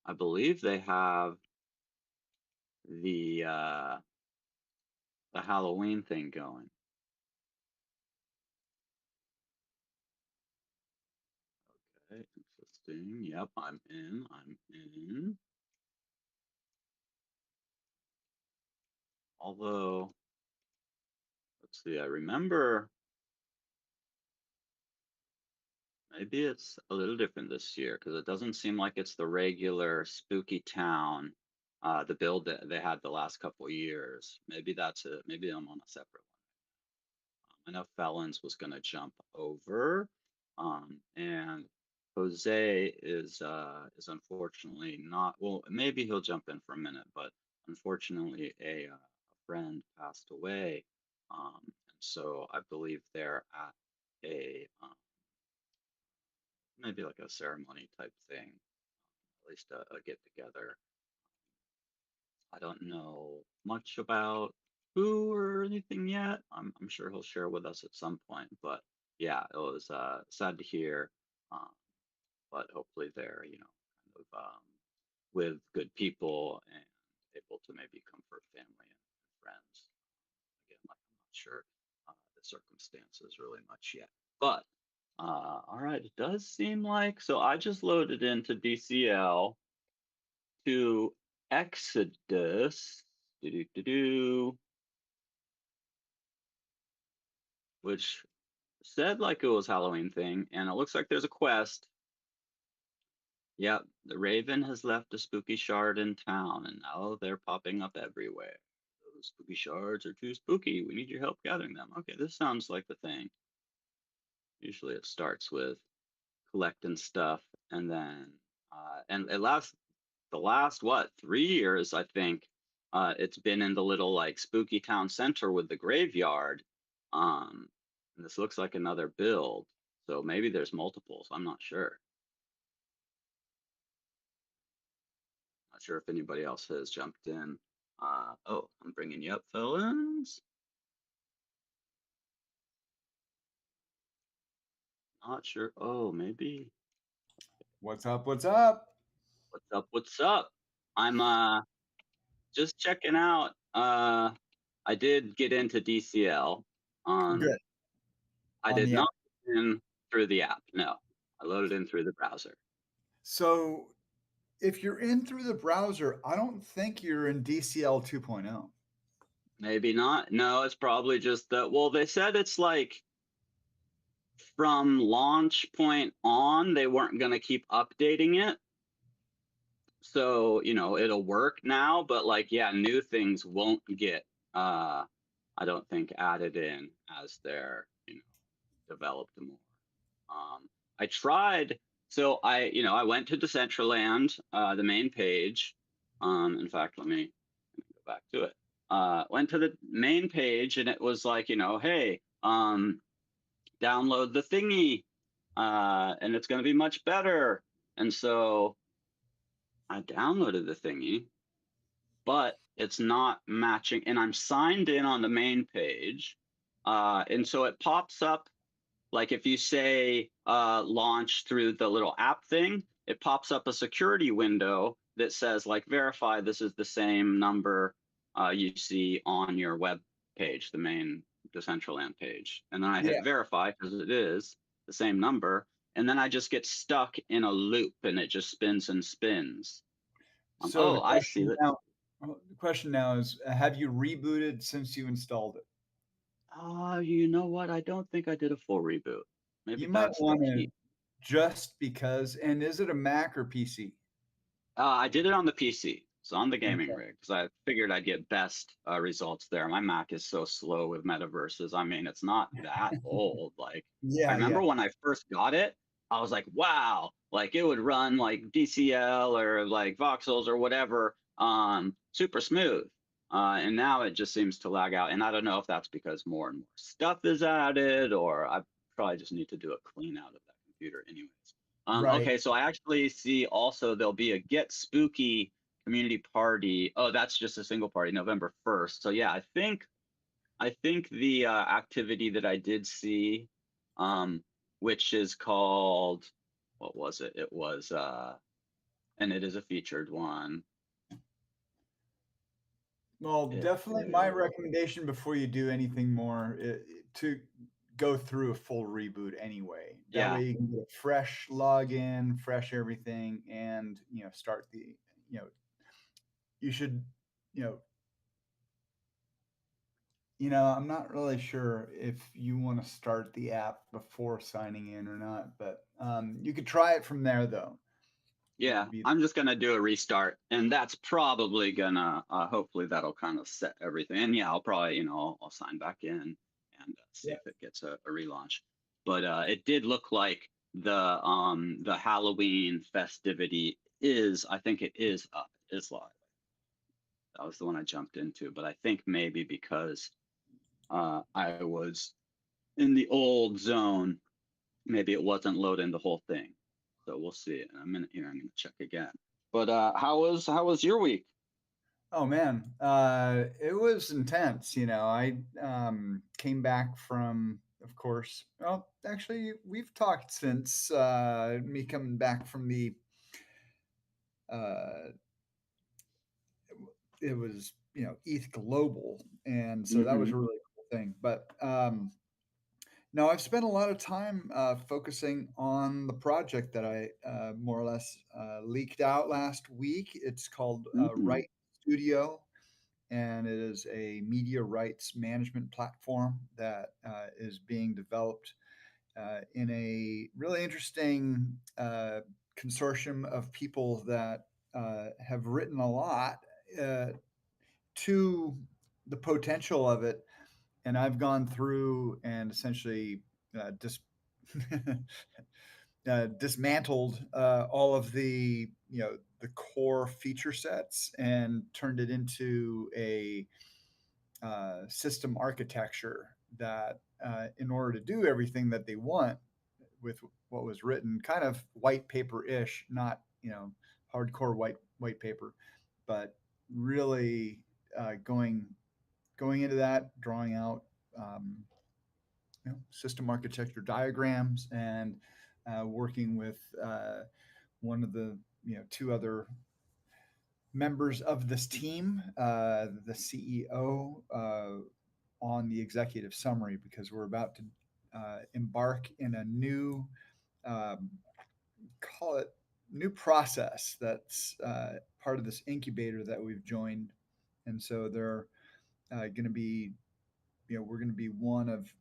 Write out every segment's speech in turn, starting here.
I believe they have the the Halloween thing going. Okay, interesting. Yep, I'm in. I'm in. Although, let's see, I remember maybe it's a little different this year because it doesn't seem like it's the regular spooky town, the build that they had the last couple of years. Maybe that's it. Maybe I'm on a separate one. I know Felons was going to jump over, and Jose is unfortunately not. Well, maybe he'll jump in for a minute, but unfortunately, a friend passed away, and so I believe they're at a maybe like a ceremony type thing, at least a get together. I don't know much about who or anything yet. I'm sure he'll share with us at some point. But yeah, it was sad to hear. Um, but hopefully they're, kind of with good people and able to maybe comfort family and friends. Again, like I'm not sure the circumstances really much yet. But all right, it does seem like so I just loaded into DCL to Exodus, do which said like it was Halloween thing, and it looks like there's a quest. Yep, the Raven has left a spooky shard in town, and now they're popping up everywhere. Those spooky shards are too spooky. We need your help gathering them. Okay, this sounds like the thing. Usually it starts with collecting stuff, and then and it lasts the last what 3 years, I think. It's been in the little like spooky town center with the graveyard. Um, and this looks like another build, so maybe there's multiples. I'm not sure. Not sure if anybody else has jumped in. Oh, I'm bringing you up, fellas. Not sure. Oh, maybe. What's up? What's up? What's up? What's up? I'm just checking out. I did get into DCL. Good. I On did the app. not get in through the app. No, I loaded in through the browser. So if you're in through the browser, I don't think you're in DCL 2.0. Maybe not. No, it's probably just that. Well, they said it's like from launch point on, they weren't going to keep updating it. So, it'll work now, but like, yeah, new things won't get, I don't think, added in as they're, developed more. I tried, so I went to Decentraland, the main page. In fact, let me go back to it. Went to the main page and it was like, hey, download the thingy, and it's going to be much better. And so I downloaded the thingy, but it's not matching. And I'm signed in on the main page. And so it pops up like if you say launch through the little app thing, it pops up a security window that says like verify this is the same number you see on your web page, the main Decentraland page. And then I hit Yeah. verify because it is the same number. And then I just get stuck in a loop and it just spins and spins. So Oh, I see that. the question now is, have you rebooted since you installed it? You know what? I don't think I did a full reboot. Maybe You might that's the want to key. just because. And is it a Mac or PC? I did it on the PC, so on the gaming Okay. rig, because I figured I'd get best results there. My Mac is so slow with metaverses. I mean, it's not that old. Like, I Yeah, yeah. remember when I first got it, I was like, wow, like it would run like DCL or like voxels or whatever, super smooth. And now it just seems to lag out. And I don't know if that's because more and more stuff is added, or I probably just need to do a clean out of that computer anyways. Right. Okay, so I actually see also there'll be a Get Spooky community party. Oh, that's just a single party, November 1st. So yeah, I think the activity that I did see, which is called, what was it? It was and it is a featured one. Well, It definitely my is. recommendation before you do anything more to go through a full reboot anyway. That Yeah, way you can get a fresh login, fresh everything, and start the you know you should you know I'm not really sure if you want to start the app before signing in or not, but you could try it from there though. That yeah. would be I'm just gonna do a restart, and that's probably gonna. Hopefully, that'll kind of set everything. And yeah, I'll probably, I'll sign back in and see yeah. if it gets a relaunch. But it did look like the Halloween festivity is. I think it is up. It is live. That was the one I jumped into, but I think maybe because I was in the old zone, maybe it wasn't loading the whole thing. So we'll see. In a minute here, I'm gonna check again. But how was your week? Oh man, it was intense. I came back from, of course. Well, actually, we've talked since me coming back from the. Uh, it was ETH Global, and so that was Mm-hmm. a really cool thing. But no, I've spent a lot of time focusing on the project that I more or less leaked out last week. It's called Mm-hmm. Right Studio, and it is a media rights management platform that is being developed in a really interesting consortium of people that have written a lot uh, to the potential of it. And I've gone through and essentially dismantled all of the core feature sets and turned it into a system architecture that, in order to do everything that they want with what was written, kind of white paper ish, not hardcore white paper, but really going into that, drawing out system architecture diagrams and working with one of the two other members of this team, the CEO, on the executive summary because we're about to embark in a new, um, call it new process that's part of this incubator that we've joined. And so they're going to be, we're going to be one of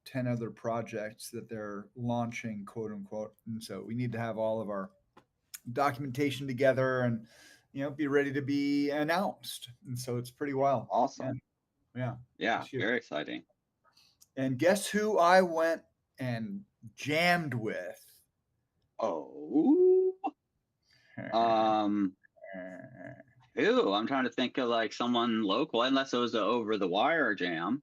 10 other projects that they're launching, quote unquote. And so we need to have all of our documentation together and be ready to be announced. And so it's pretty wild. Yeah, Awesome. yeah, Yeah, this year. very exciting. And guess who I went and jammed with? Oh, um, who? I'm trying to think of like someone local, unless it was a over the wire jam.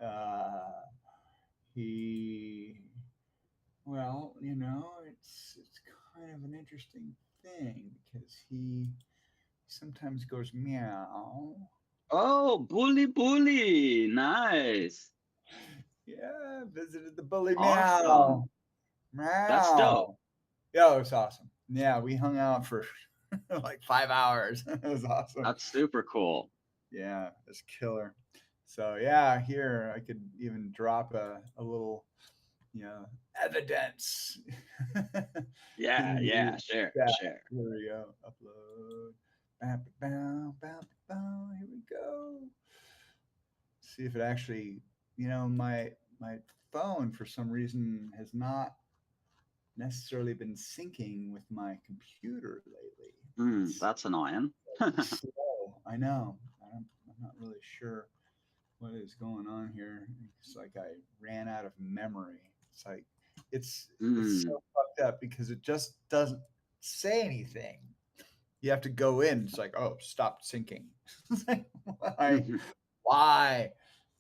uh, he, well, it's kind of an interesting thing because he sometimes goes meow. Oh, Bully Bully, nice, Yeah, visited the bully awesome. meow. That's dope. Meow. Yeah, it was awesome. Yeah, we hung out for like 5 hours. It was awesome. That's super cool. Yeah, it's killer. So yeah, here I could even drop a little, you know, evidence Yeah, in yeah, the share, chat. share. Here we go. Upload. Bow, bow, bow, bow. Here we go. See if it actually, my phone for some reason has not necessarily been syncing with my computer lately. It's That's annoying. slow. I know. I'm not really sure what is going on here. It's like I ran out of memory. It's like it's Mm. so fucked up because it just doesn't say anything. You have to go in. It's like, oh, stop syncing. It's like, why? Why?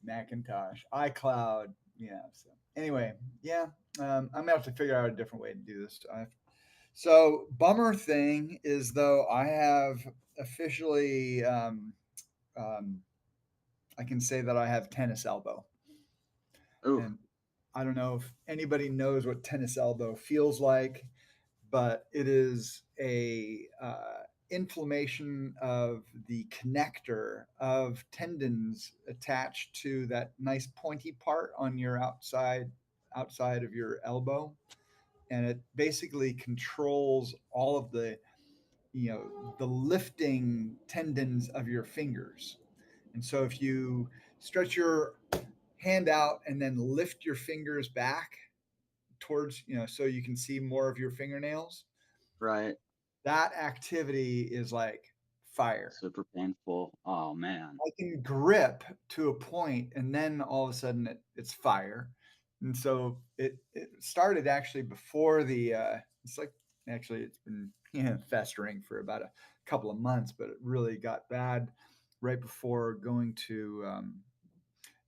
Macintosh, iCloud. Yeah. So anyway, yeah, I'm gonna have to figure out a different way to do this. So bummer thing is though I have officially um, I can say that I have tennis elbow, Ooh, and I don't know if anybody knows what tennis elbow feels like, but it is a inflammation of the connector of tendons attached to that nice pointy part on your outside of your elbow, and it basically controls all of the lifting tendons of your fingers. And so if you stretch your hand out and then lift your fingers back towards, so you can see more of your fingernails, Right. that activity is like fire. Super painful. Oh man. I can grip to a point, and then all of a sudden it's fire. And so it started actually before it's like, actually it's been festering for about a couple of months, but it really got bad right before going to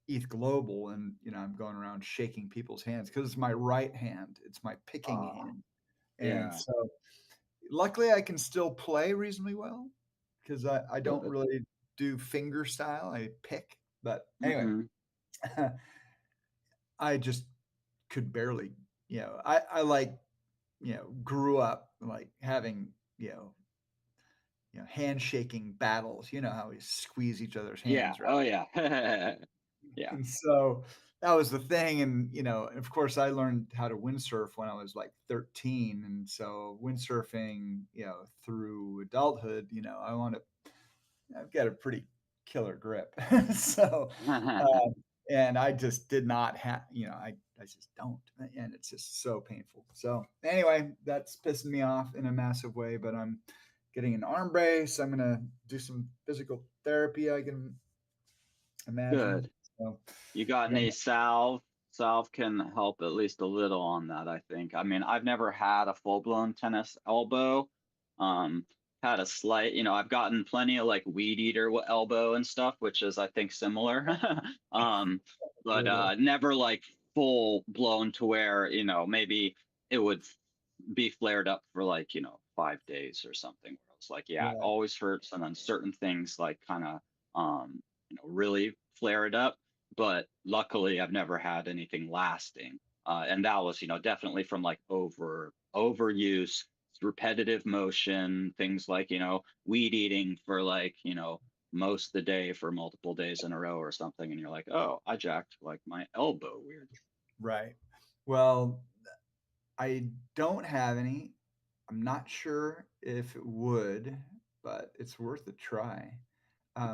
ETH Global, and I'm going around shaking people's hands because it's my right hand, it's my picking Oh, hand, and yeah. so luckily I can still play reasonably well because I don't Good. really do finger style. I pick. But anyway, Hmm. I just could barely, I like, grew up like having, handshaking battles. You know how we squeeze each other's Yeah. hands, right? Oh, yeah. Yeah. And so that was the thing. And, of course, I learned how to windsurf when I was like 13. And so windsurfing, through adulthood, I've got a pretty killer grip. So, uh, and I just did not have, I just don't. And it's just so painful. So, anyway, that's pissing me off in a massive way, but I'm getting an arm brace. I'm going to do some physical therapy, I can imagine. Good. So, You got yeah, any salve? Salve can help at least a little on that, I think. I mean, I've never had a full-blown tennis elbow. Um, had a slight, I've gotten plenty of like weed eater elbow and stuff, which is I think similar. Um, but brutal. never like full blown to where, maybe it would be flared up for like, 5 days or something. Where it's like, yeah, it Yeah. always hurts, and then certain things like kind of really flare it up. But luckily, I've never had anything lasting. And that was, definitely from like overuse, repetitive motion, things like, weed eating for like, most of the day for multiple days in a row or something. And you're like, oh, I jacked like my elbow weird. Right. Well, I don't have any. I'm not sure if it would, but it's worth a try.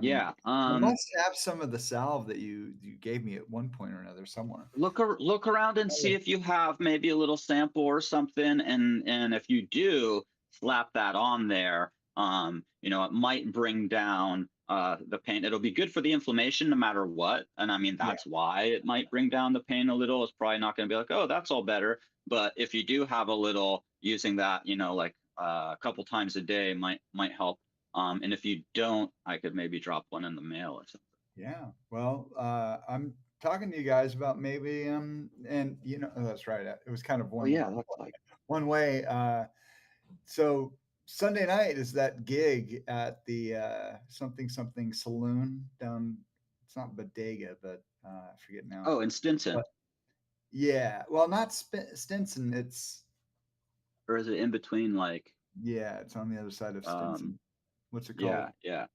Yeah. I must have some of the salve that you gave me at one point or another somewhere. Look around and see Oh, if you have maybe a little sample or something, and if you do, slap that on there. It might bring down the pain. It'll be good for the inflammation no matter what, and I mean yeah, that's why it might bring down the pain a little. It's probably not going to be like, oh, that's all better. But if you do have a little, using that, like a couple times a day might help. And if you don't, I could maybe drop one in the mail or something. yeah. Well, I'm talking to you guys about maybe and oh, that's right. It was kind of Oh yeah, that's like one way. So Sunday night is that gig at the something something saloon down. It's not Bodega, but I forget now. oh, in Stinson. But yeah, well, not Stinson. It's Or is it in between like yeah, it's on the other side of um Stinson. What's it called? yeah, yeah.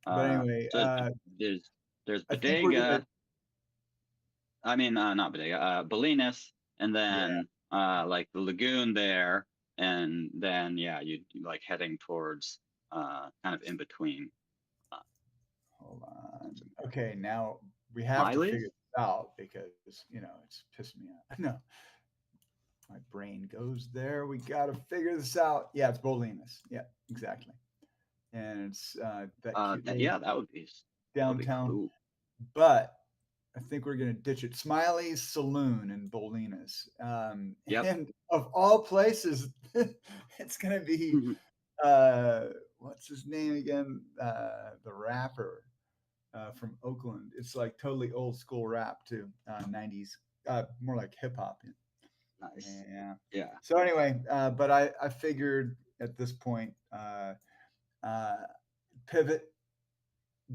But anyway, So there's I think we're gonna bodega, I mean not bodega, Bolinas, and yeah. then like the lagoon there, and then yeah, you like heading towards kind of in between uh Hold on. Okay, now we have to Miley's. figure this out because it's pissing me off. No, my brain goes there. We got to figure this out. Yeah, it's Bolinas. Yeah, exactly. And it's that cute little Yeah, that would be downtown. cool. But I think we're gonna ditch it. Smiley's Saloon in Bolinas, Yep. and of all places, it's gonna be uh, what's his name again? The rapper from Oakland. It's like totally old school rap too, 90s, more like hip hop. Nice. Yeah. Yeah. So anyway, but I figured at this point, uh, pivot,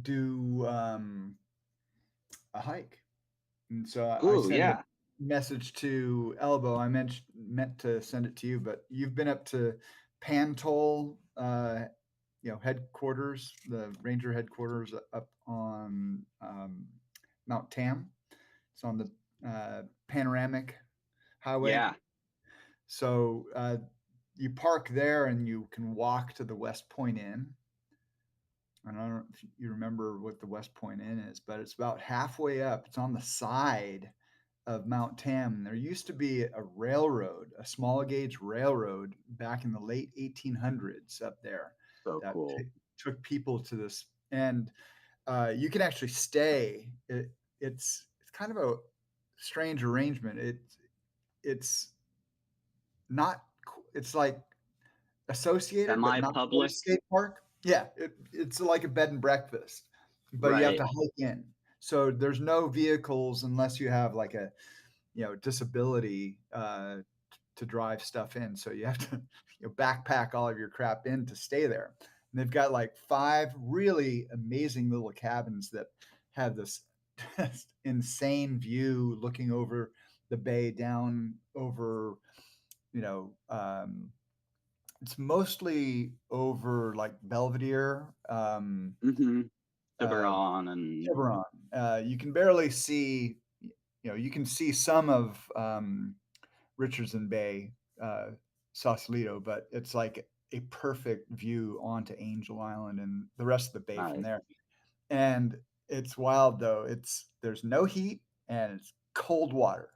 do a hike. And so I Ooh, sent him yeah. message to Elbow. I meant to send it to you, but you've been up to Pantol, headquarters, the ranger headquarters up on Mount Tam. It's on the panoramic highway. Yeah. So you park there and you can walk to the West Point Inn. I don't know if you remember what the West Point Inn is, but it's about halfway up. It's on the side of Mount Tam. There used to be a railroad, a small gauge railroad back in the late 1800s up there So that cool. took people to this. And you can actually stay. It's kind of a strange arrangement. It's not. It's like associated, but not quite a Semi-public. skate park. Yeah, it's like a bed and breakfast, but you have Right. to hike in. So there's no vehicles unless you have like a disability to drive stuff in. So you have to backpack all of your crap in to stay there. And they've got like 5 really amazing little cabins that have this insane view looking over the bay down over you know um, it's mostly over like Belvedere, Mm-hmm. uh, Tiburon and Tiburon. You can barely see, you can see some of Richardson Bay, uh, Sausalito, but it's like a perfect view onto Angel Island and the rest of the bay from nice. there. And it's wild though. There's no heat and it's cold water,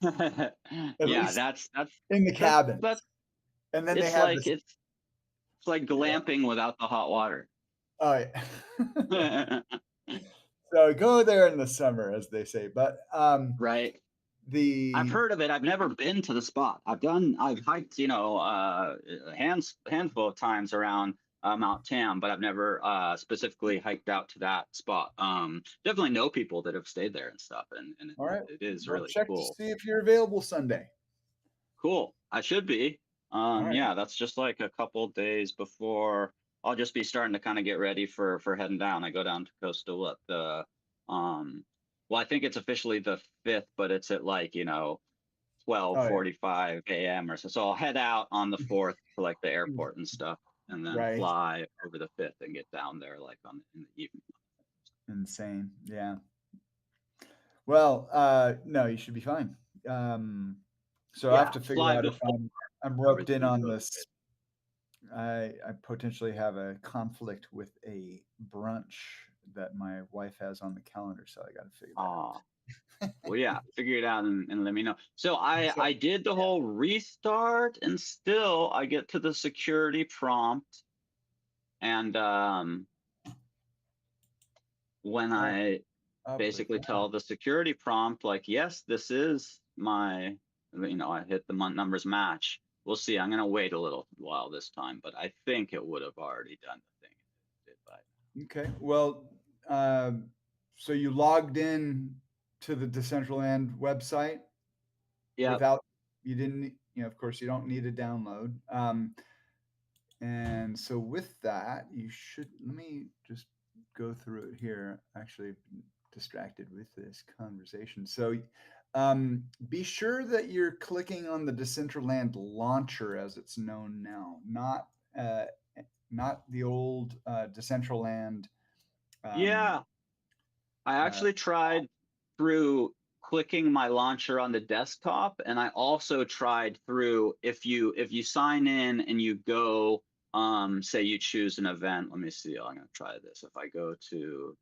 at Yeah, least that's in the that's cabins. that's And then they it's have like this. it's like Yeah. glamping without the hot water. Oh, yeah. So go there in the summer, as they say. But Right. I've the heard of it. I've never been to the spot. I've hiked, handful of times around Mount Tam, but I've never specifically hiked out to that spot. Definitely know people that have stayed there and stuff, and all right, it is well, really check to cool. see if you're available Sunday. Cool. I should be. All right. Yeah, that's just like a couple days before. I'll just be starting to kind of get ready for heading down. I go down to Coastal at the um well, I think it's officially the 5th, but it's at like, Oh, yeah. 12:45 a.m. or so. So I'll head out on the 4th to like the Mm, airport and stuff, and then right. fly over the 5th and get down there like in the evening. Insane. Yeah. Well, no, you should be fine. So I have Yeah, to figure fly out if before I'm roped in everything on goes this. I potentially have a conflict with a brunch that my wife has on the calendar, so I got to figure good. that Well, yeah, figure it out and let me know. So I out. I did the whole restart and still I get to the security prompt and when So, I update. basically tell the security prompt like, yes, this is my, I hit the month numbers match. We'll see. I'm gonna wait a little while this time, but I think it would have already done the thing it did by Okay. Well, um, so you logged in to the Decentraland website now. Yep. without, you didn't, of course, you don't need a download. And so with that, you should, let me just go through it here. Actually, I've been distracted with this conversation. So be sure that you're clicking on the Decentraland launcher as it's known now, uh, not the old Decentraland. Um, Yeah. I uh, actually tried through clicking my launcher on the desktop, and I also tried through if you sign in and you go, say you choose an event. Let me see. I'm gonna try this. If I go to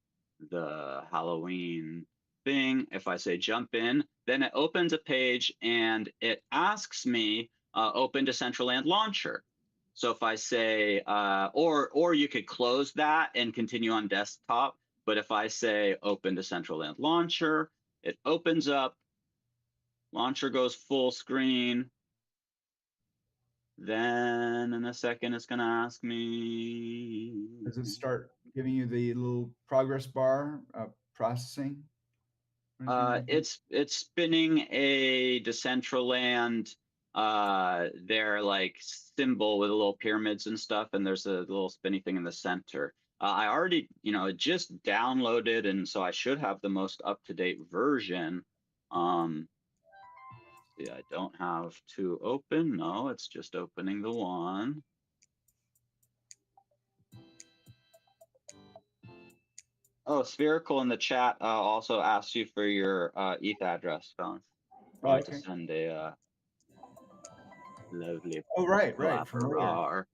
the Halloween thing, if I say jump in, then it opens a page and it asks me open Decentraland launcher. So if I say, or you could close that and continue on desktop. But if I say open Decentraland launcher, it opens up, launcher goes full screen. Then in a second, it's gonna ask me. does it start giving you the little progress bar processing or anything like that? It's spinning a Decentraland, their like symbol with a little pyramids and stuff, and there's a little spinny thing in the center. I already, just downloaded, and so I should have the most up-to-date version. See, I don't have two open. No, it's just opening the one. Oh, Spherical in the chat also asked you for your ETH address, Bones. Oh, Going to okay. send a lovely Oh, right. Familiar. flapper.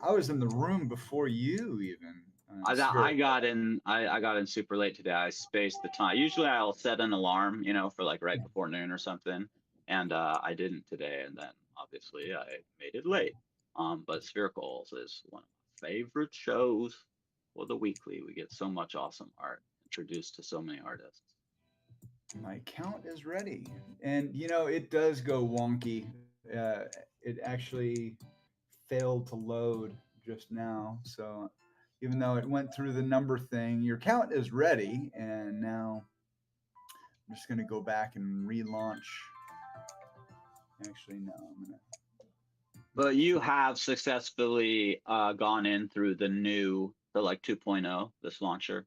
I was in the room before you even. I got in. I got in super late today. I spaced the time. Usually I'll set an alarm, for like right before noon or something, and I didn't today. And then obviously I made it late. But Sphericals is one of my favorite shows for the weekly. We get so much awesome art, introduced to so many artists. My account is ready, and it does go wonky. It actually failed to load just now, so even though it went through the number thing, your account is ready, and now I'm just going to go back and relaunch. Actually, no, I'm going to. But you have successfully gone in through the like 2.0, this launcher.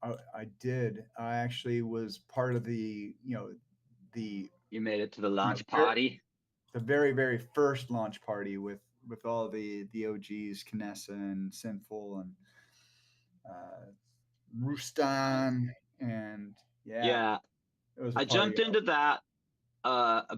I did. I actually was part of the You made it to the you know, launch ver- party. the very very first launch party with all the OGs, Knessa and Sinful and uh, Rustan, and yeah, Yeah, it was a I party. jumped into that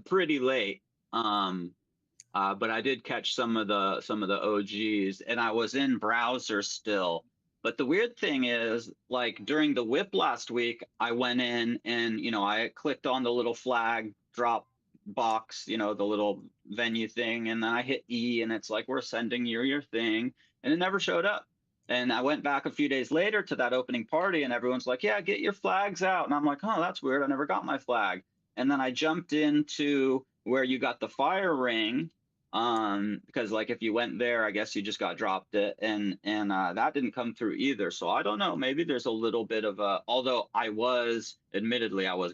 pretty late. But I did catch some of the OGs, and I was in browser still. But the weird thing is, like during the whip last week, I went in and I clicked on the little flag drop box, the little venue thing, and then I hit E, and it's like we're sending you your thing, and it never showed up. And I went back a few days later to that opening party, and everyone's like, "Yeah, get your flags out." And I'm like, "Oh, that's weird. I never got my flag." And then I jumped into where you got the fire ring, because like if you went there, I guess you just got dropped it, and that didn't come through either. So I don't know, maybe there's a little bit of a, although I was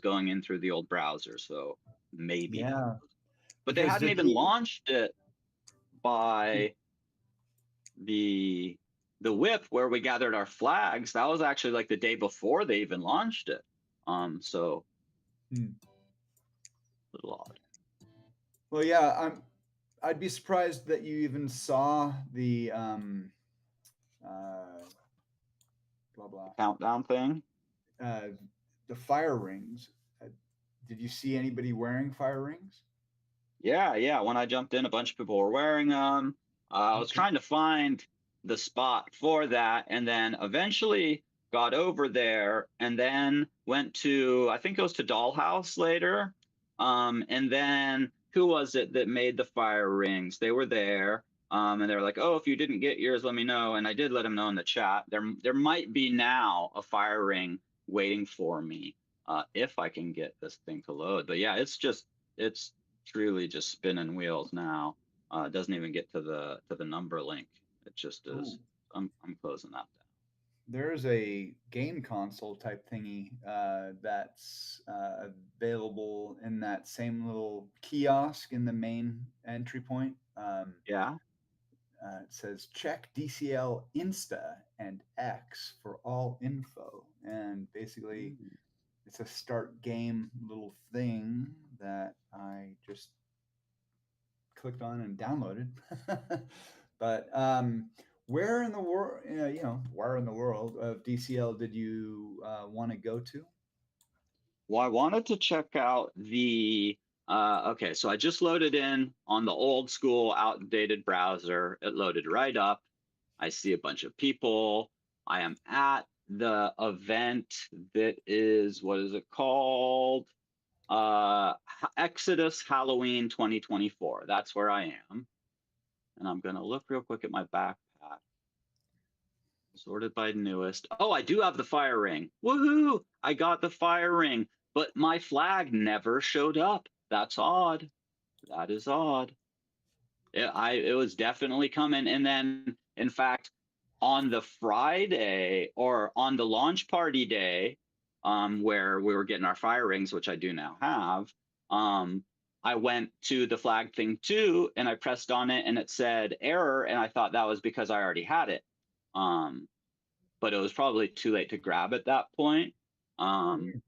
going in through the old browser, so maybe that, Yeah, but they because hadn't did even the launched it by the whip where we gathered our flags. That was actually like the day before they even launched it. So hmm. a little odd. Well, yeah, I'd be surprised that you even saw the uh, blah The blah countdown thing. uh, the fire rings. Uh, did you see anybody wearing fire rings? Yeah. When I jumped in, a bunch of people were wearing them. I was Okay. trying to find the spot for that, and then eventually got over there, and then went to, I think it was to Dollhouse later. And then who was it that made the fire rings? They were there. And they were like, "Oh, if you didn't get yours, let me know." And I did let them know in the chat. There might be now a fire ring waiting for me, if I can get this thing to load. But yeah, it's truly just spinning wheels now. It doesn't even get to the number link. It just Ooh. is. I'm closing that down. There's a game console type thingy that's available in that same little kiosk in the main entry point. Yeah. It says check DCL Insta and X for all info. And basically, Mm. it's a start game little thing that I just clicked on and downloaded. But where in the world, where in the world of DCL did you want to go to? Well, I wanted to check out the. Okay, so I just loaded in on the old school, outdated browser. It loaded right up. I see a bunch of people. I am at the event that is, what is it called? Exodus Halloween 2024. That's where I am. And I'm going to look real quick at my backpack. Sorted by newest. Oh, I do have the fire ring. Woohoo! I got the fire ring, but my flag never showed up. That's odd. That is odd. It was definitely coming. And then, in fact, on the Friday or on the launch party day, where we were getting our fire rings, which I do now have, I went to the flag thing too, and I pressed on it, and it said error, and I thought that was because I already had it. Um, but it was probably too late to grab at that point. Um,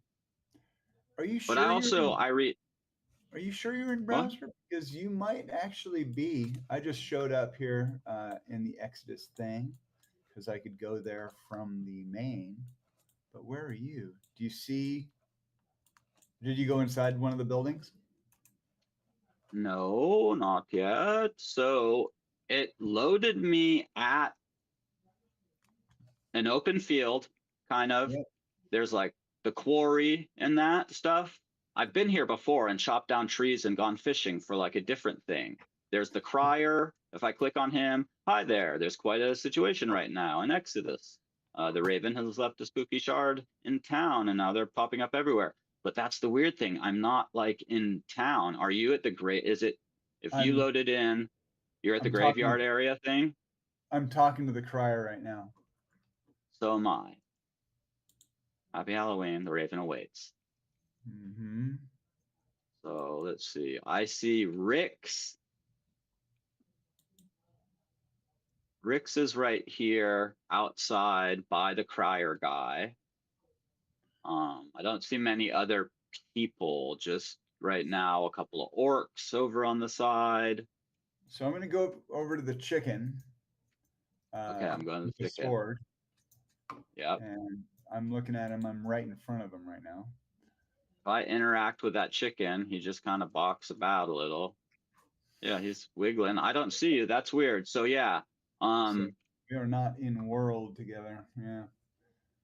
Are you but I sure you're also in? I read. Are you sure you're in What? browser? Because you might actually be. I just showed up here in the Exodus thing because I could go there from the main. But where are you? Do you see? Did you go inside one of the buildings? No, not yet. So it loaded me at an open field, kind of. Yep. There's like the quarry and that stuff. I've been here before and chopped down trees and gone fishing for like a different thing. There's the crier. If I click on him, hi there. There's quite a situation right now in Exodus. The Raven has left a spooky shard in town and now they're popping up everywhere. But that's the weird thing. I'm not like in town. Are you at the great? Is it if you I'm loaded in, you're at the I'm talking graveyard area thing? I'm talking to the crier right now. So am I. Happy Halloween. The Raven awaits. Hmm. So let's see. I see Rick's. Rick's is right here outside by the crier guy. I don't see many other people. Just right now, a couple of orcs over on the side. So I'm going to go over to the chicken Okay, I'm going to with the the chicken. sword, Yep. and I'm looking at him. I'm right in front of him right now. If I interact with that chicken, he just kind of balks about a little. Yeah, he's wiggling. I don't see you. That's weird. So yeah. So Um, we are not in world together. Yeah.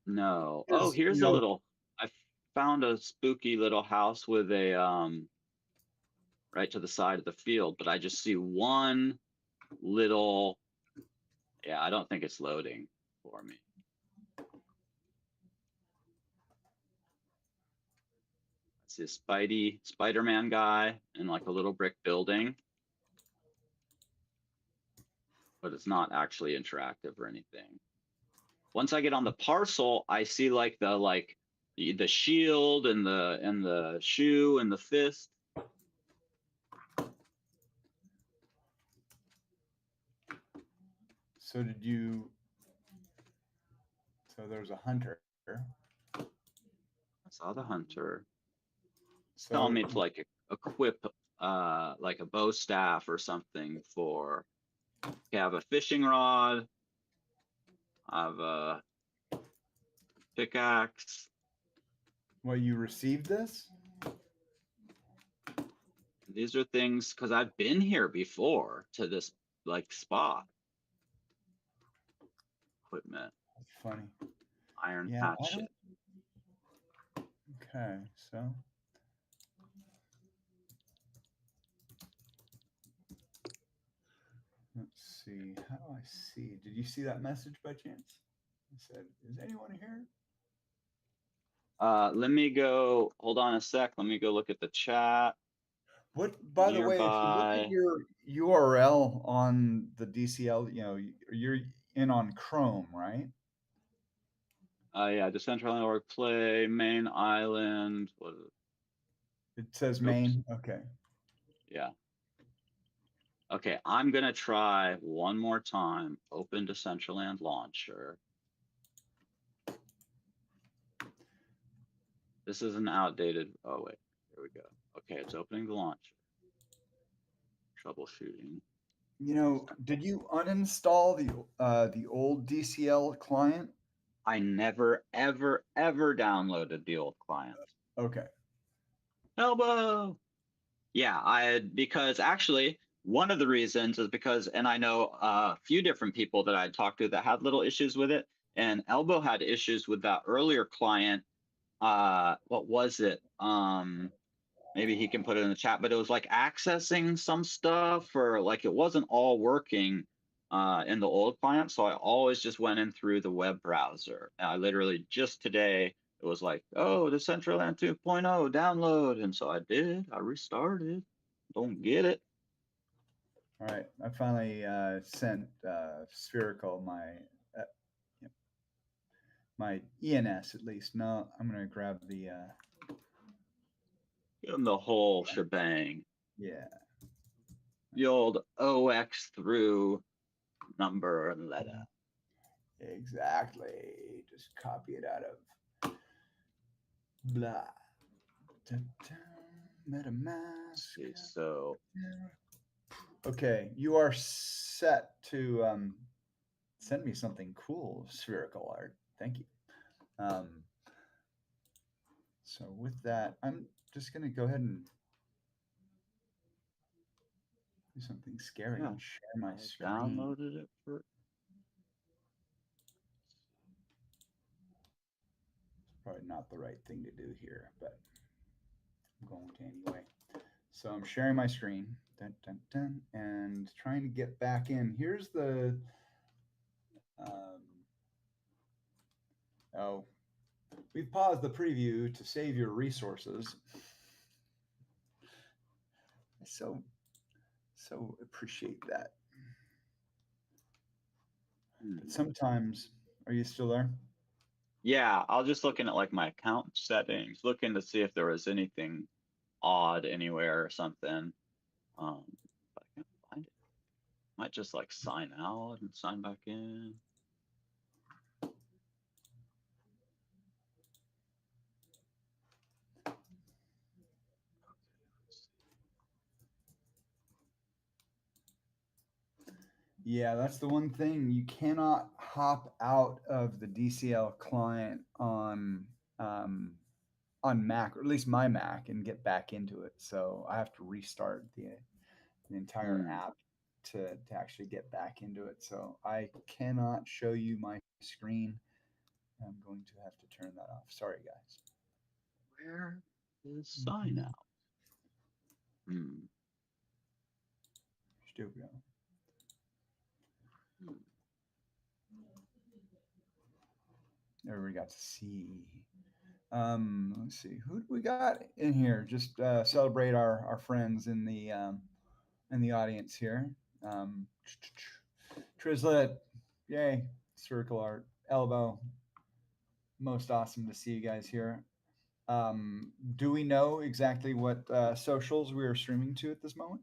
no. Oh, Because here's a little. I found a spooky little house with a right to the side of the field, but I just see one little. Yeah, I don't think it's loading for me. It's this Spidey Spider-Man guy in like a little brick building, but it's not actually interactive or anything. Once I get on the parcel, I see like the shield and the shoe and the fist. So did you? So there's a hunter. I saw the hunter. Telling So me to like equip like a bow staff or something for. Okay, I have a fishing rod. I have a pickaxe. well, you received this. These are things because I've been here before to this like spot. Equipment, That's funny. iron Yeah, I hatchet. don't. Okay, so let's see. How do I see? Did you see that message by chance? I said, "Is anyone here?" Let me go. Hold on a sec. Let me go look at the chat What, by the way, if you look at nearby. your URL on the DCL, you're in on Chrome, right? Yeah, Decentraland.org play main island. What? It says Oops. main. Okay. Yeah. Okay, I'm gonna try one more time. Open Decentraland launcher. This is an outdated. Oh wait, here we go. Okay, it's opening the launcher. Troubleshooting. Did you uninstall the old DCL client? I never, ever, ever downloaded the old client. Okay. Elbow. Yeah, I had because actually one of the reasons is because, and I know a few different people that I talked to that had little issues with it, and Elbow had issues with that earlier client. What was it? Maybe he can put it in the chat, but it was like accessing some stuff or like it wasn't all working in the old client. So I always just went in through the web browser. And I literally just today, it was like, oh, the Decentraland 2.0 download. And so I did, I restarted. Don't get it. All right. I finally sent Spherical uh, my ENS at least. No, I'm gonna grab the Give them the whole shebang. yeah. The old OX through number and letter. Exactly. Just copy it out of blah. Da, da. MetaMask. See, so Okay, you are set to send me something cool, spherical art. Thank you. So with that, I'm just gonna go ahead and do something scary yeah, and share my I screen. downloaded it for. Probably not the right thing to do here, but I'm going to anyway. So I'm sharing my screen, dun, dun, dun, and trying to get back in. Here's the. Oh, we've paused the preview to save your resources. I so appreciate that. But sometimes, are you still there? Yeah, I was just looking at like my account settings, looking to see if there was anything odd anywhere or something. But I can't find it. Might just like sign out and sign back in. Yeah, that's the one thing. You cannot hop out of the DCL client on Mac, or at least my Mac, and get back into it. So I have to restart the entire app to actually get back into it. So I cannot show you my screen. I'm going to have to turn that off. Sorry, guys. Where is sign out? Stupid. Everybody got to see. Let's see, who do we got in here? Just celebrate our friends in the audience here. Um, Trislet, yay! Circle Art, Elbow. Most awesome to see you guys here. Do we know exactly what socials we are streaming to at this moment?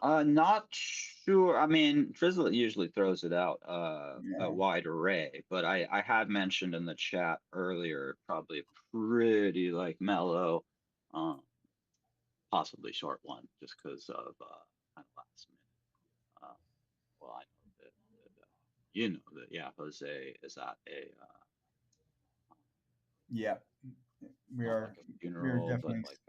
Not sure. I mean, Drizzle usually throws it out a Yeah. wide array, but I had mentioned in the chat earlier, probably pretty like mellow, um, possibly short one, just because of kind of last minute. Well, I know that you know that, yeah, Jose is at a Yeah, we not like are. a We are funeral, but definitely. like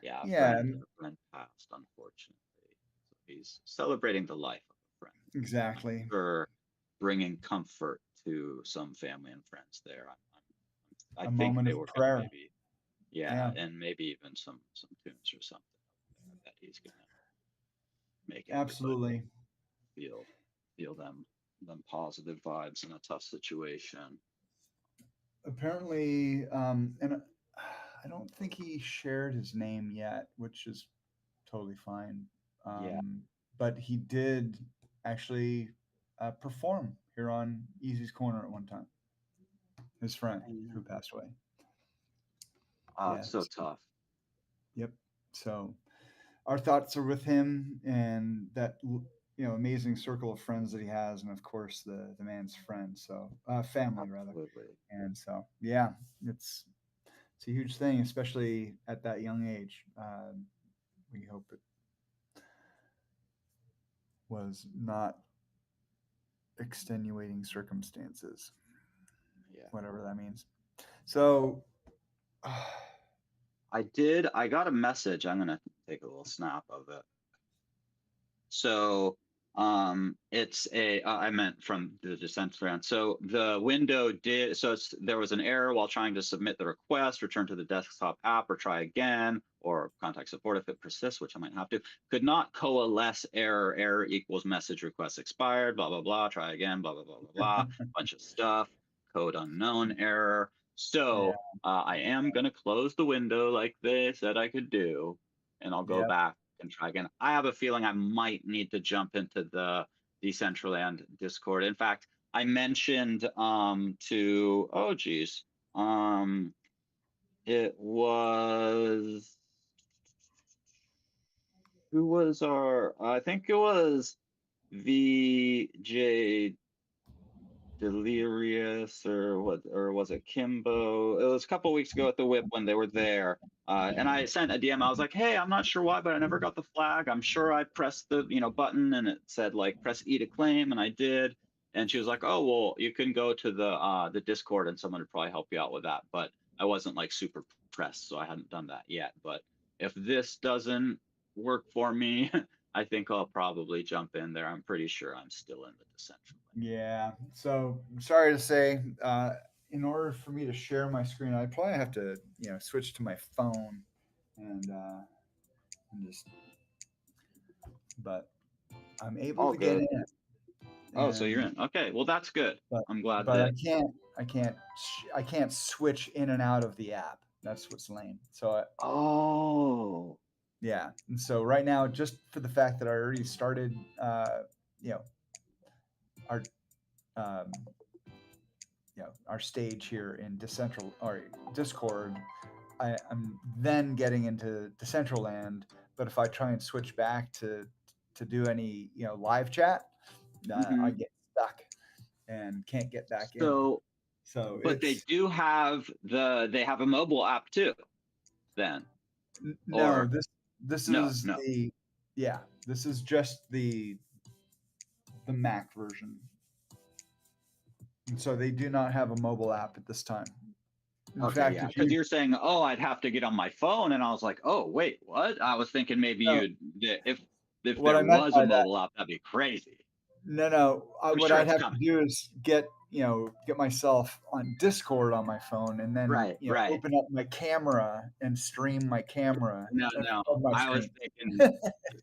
yeah, Yeah, a friend passed, unfortunately. So he's celebrating the life of a friend. exactly. For bringing comfort to some family and friends there. I A think moment they of were gonna prayer. maybe, yeah, Yeah, and maybe even some tunes or something that he's gonna make everybody absolutely. feel feel them positive vibes in a tough situation. Apparently, and I don't think he shared his name yet, which is totally fine. Yeah. But he did actually perform here on Easy's Corner at one time. His friend who passed away. Yeah. It's so tough. Yep. So our thoughts are with him and that amazing circle of friends that he has, and of course the man's friend. So family rather. Absolutely. And so yeah, it's a huge thing, especially at that young age. We hope it was not extenuating circumstances, Yeah. whatever that means. So, I got a message. I'm gonna take a little snap of it. So it's I meant from the Descent friend. So the window did, so there was an error while trying to submit the request, return to the desktop app or try again, or contact support if it persists, which I might have to. Could not coalesce error equals message request expired, blah, blah, blah, try again, blah, blah, blah, blah, blah, bunch of stuff, code unknown error. yeah, So I am going to close the window like they said I could do, and I'll go yeah, back and try again. I have a feeling I might need to jump into the Decentraland Discord. In fact, I mentioned to, oh geez, it was, who was our, I think it was VJ Delirious or what, or was it Kimbo? It was a couple weeks ago at the Whip when they were there. And I sent a DM. I was like, "Hey, I'm not sure why, but I never got the flag. I'm sure I pressed the button and it said like press E to claim, and I did." And she was like, "Oh, well, you can go to the Discord and someone would probably help you out with that." But I wasn't like super pressed, so I hadn't done that yet. But if this doesn't work for me, I think I'll probably jump in there. I'm pretty sure I'm still in the Decentraland. Yeah. So sorry to say, in order for me to share my screen, I probably have to, switch to my phone and just, but I'm able All to get good. in, Oh, so you're and in. Okay, well that's good. but I'm glad but that. I can't switch in and out of the app. That's what's lame. So Oh, yeah, and so right now, just for the fact that I already started, you know, our um, our stage here in Decentral or Discord, I'm then getting into Decentraland. But if I try and switch back to do any live chat, I hmm get stuck and can't get back in. so, So but they have a mobile app too, then, no, or this no, is no. this is just the Mac version, and so they do not have a mobile app at this time. In Okay, fact, yeah, if because you you're saying, oh, I'd have to get on my phone, and I was like, oh, wait, what? I was thinking maybe no, if what there I meant was a by that, mobile app, that'd be crazy. no, I'm what sure I'd it's have to coming. do is get myself on Discord on my phone, and then Right, right. open up my camera and stream my camera No, no. of my I was screen. thinking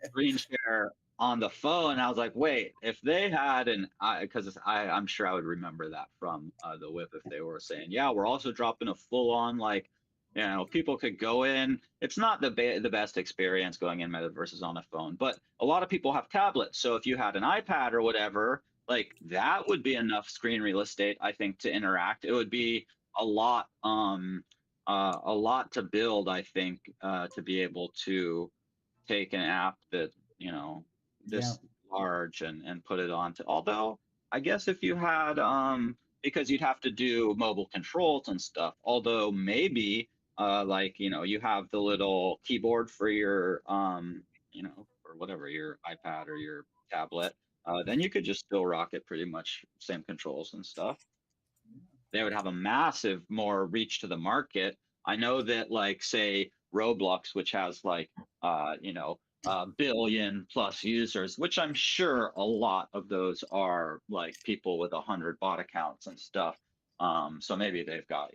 screen share on the phone. I was like, wait, if they had because I'm sure I would remember that from the whip if they were saying, yeah, we're also dropping a full on like, people could go in. It's not the best experience going in metaverses on a phone, but a lot of people have tablets. So if you had an iPad or whatever, like that would be enough screen real estate, I think, to interact. It would be a lot, a lot to build, I think, to be able to take an app that Yeah, this large and put it onto. Although I guess if you had because you'd have to do mobile controls and stuff. Although maybe like you have the little keyboard for your or whatever, your iPad or your tablet. Then you could just still rock it pretty much same controls and stuff. They would have a massive more reach to the market. I know that like say Roblox, which has like a billion plus users, which I'm sure a lot of those are like people with 100 bot accounts and stuff. So maybe they've got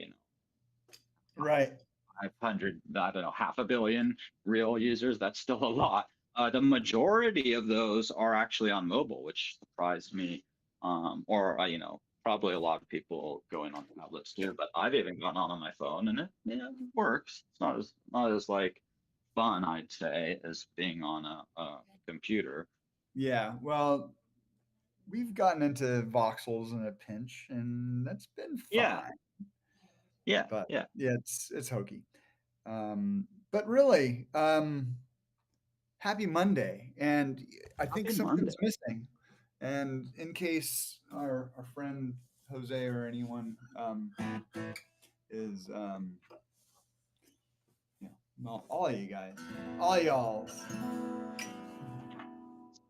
500, right. I don't know, half a billion real users. That's still a lot. The majority of those are actually on mobile, which surprised me. Or probably a lot of people going on tablets too. But I've even gone on my phone, and it works. It's not as like fun, I'd say, as being on a computer. Yeah. Well, we've gotten into voxels in a pinch, and that's been Yeah, fine. yeah, But yeah. yeah, it's hokey. But really, happy Monday. And I think Happy something's Monday. missing. And in case our friend Jose or anyone is, well, all of you guys, all y'all,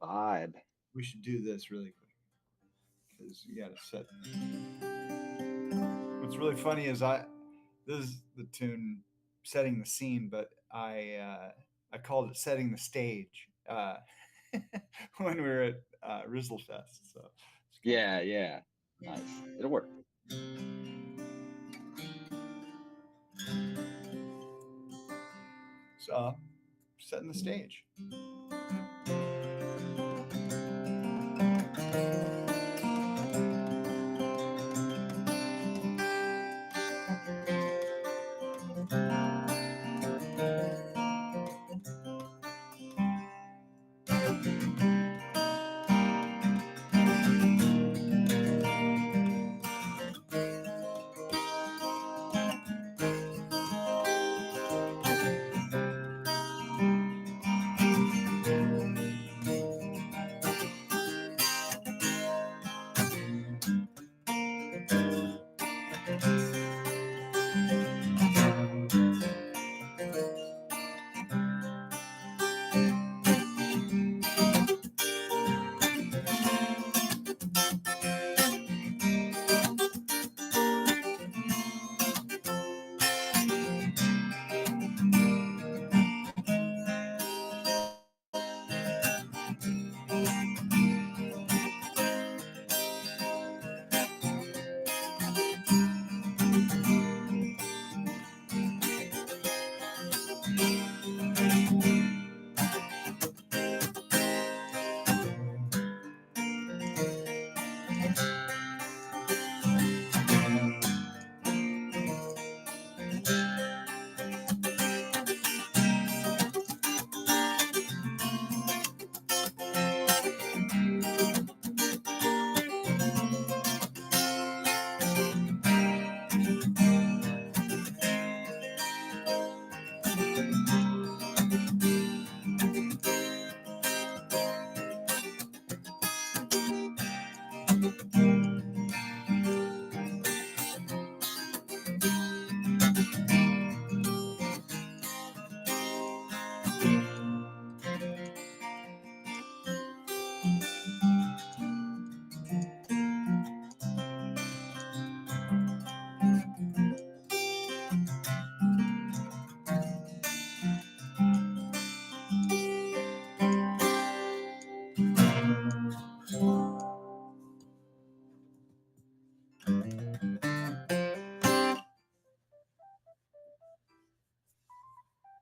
Vibe. we should do this really quick because you got to set. What's really funny is this is the tune setting the scene, but I called it setting the stage when we were at Rizzlefest. So it's kind of Yeah, yeah. Nice. It'll work. so setting the stage.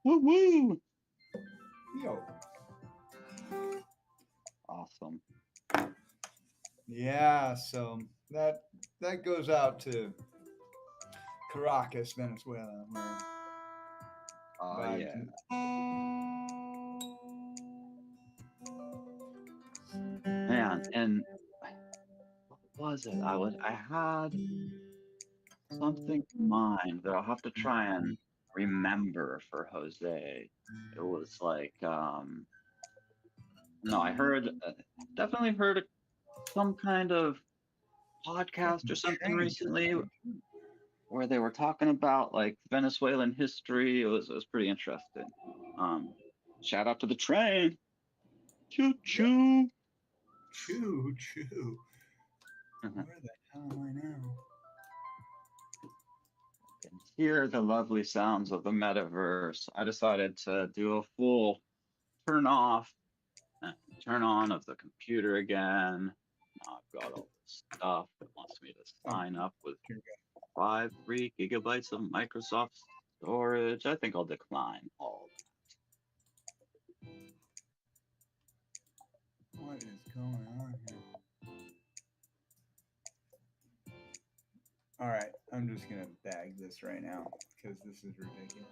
Woo woo! Yo. Awesome. Yeah, so that goes out to Caracas, Venezuela, where Oh vibes. yeah. Man, and what was it? I had something in mind that I'll have to try and remember for Jose. It was like, no, I heard, definitely heard some kind of podcast or something Train. recently where they were talking about like Venezuelan history. It was pretty interesting. Um, Shout out to the train. Choo choo. Choo choo. Where the hell am I now? Can hear the lovely sounds of the metaverse. I decided to do a full turn off and turn on of the computer again. Now I've got all this stuff that wants me to Oh, sign up with here we go. 3 GB of Microsoft storage. I think I'll decline all. What is going on here? All right, I'm just gonna bag this right now because this is ridiculous.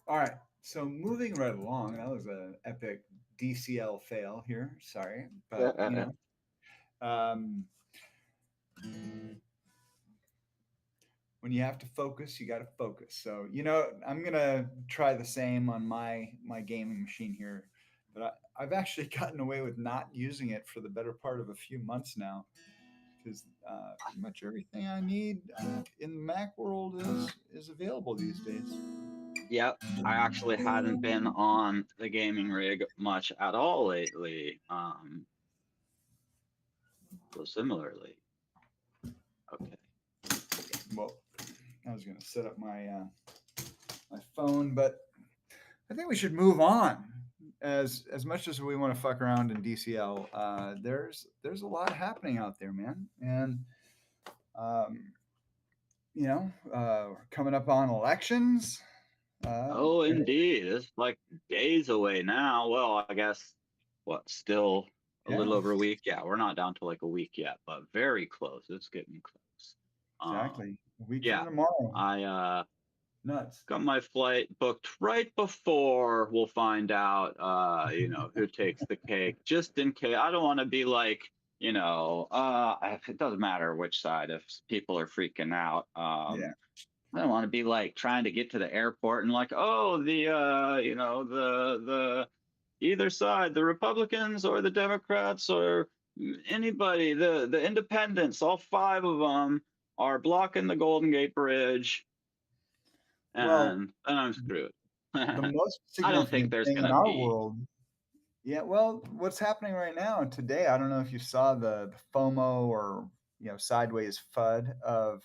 All right, so moving right along, that was an epic DCL fail here. Sorry, but um, when you have to focus, you got to focus. So I'm gonna try the same on my gaming machine here, but I've actually gotten away with not using it for the better part of a few months now, because pretty much everything I need in the Mac world is available these days. Yep, I actually hadn't been on the gaming rig much at all lately. So similarly, okay. Well, I was gonna set up my phone, but I think we should move on. As much as we want to fuck around in DCL, there's a lot happening out there, man, and um, we're coming up on elections. Oh, indeed, it's like days away now. Well, I guess what, still a little Yeah, over a week. Yeah, we're not down to like a week yet, but very close. It's getting close. exactly. A week from Yeah, tomorrow. I Nuts. got my flight booked right before we'll find out, who takes the cake, just in case. I don't want to be like, it doesn't matter which side if people are freaking out. Yeah. I don't want to be like trying to get to the airport and like, oh, the either side, the Republicans or the Democrats or anybody, the independents, all five of them are blocking the Golden Gate Bridge, Well, and then I'm screwed. the I most don't think significant there's thing in gonna our be. world. Yeah, well, what's happening right now today? I don't know if you saw the FOMO or sideways FUD of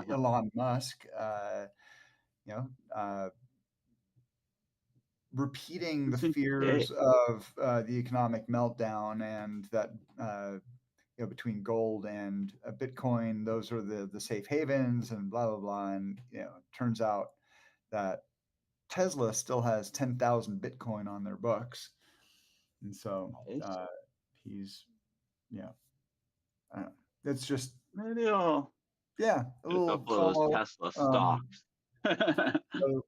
Elon Musk. You know, repeating the Hey, fears of the economic meltdown and that between gold and Bitcoin, those are the safe havens and blah blah blah. And turns out that Tesla still has 10,000 Bitcoin on their books, and so it's, he's yeah. I don't know. It's just maybe I'll yeah, a get a little couple of those FOMO. Tesla Um, stocks. so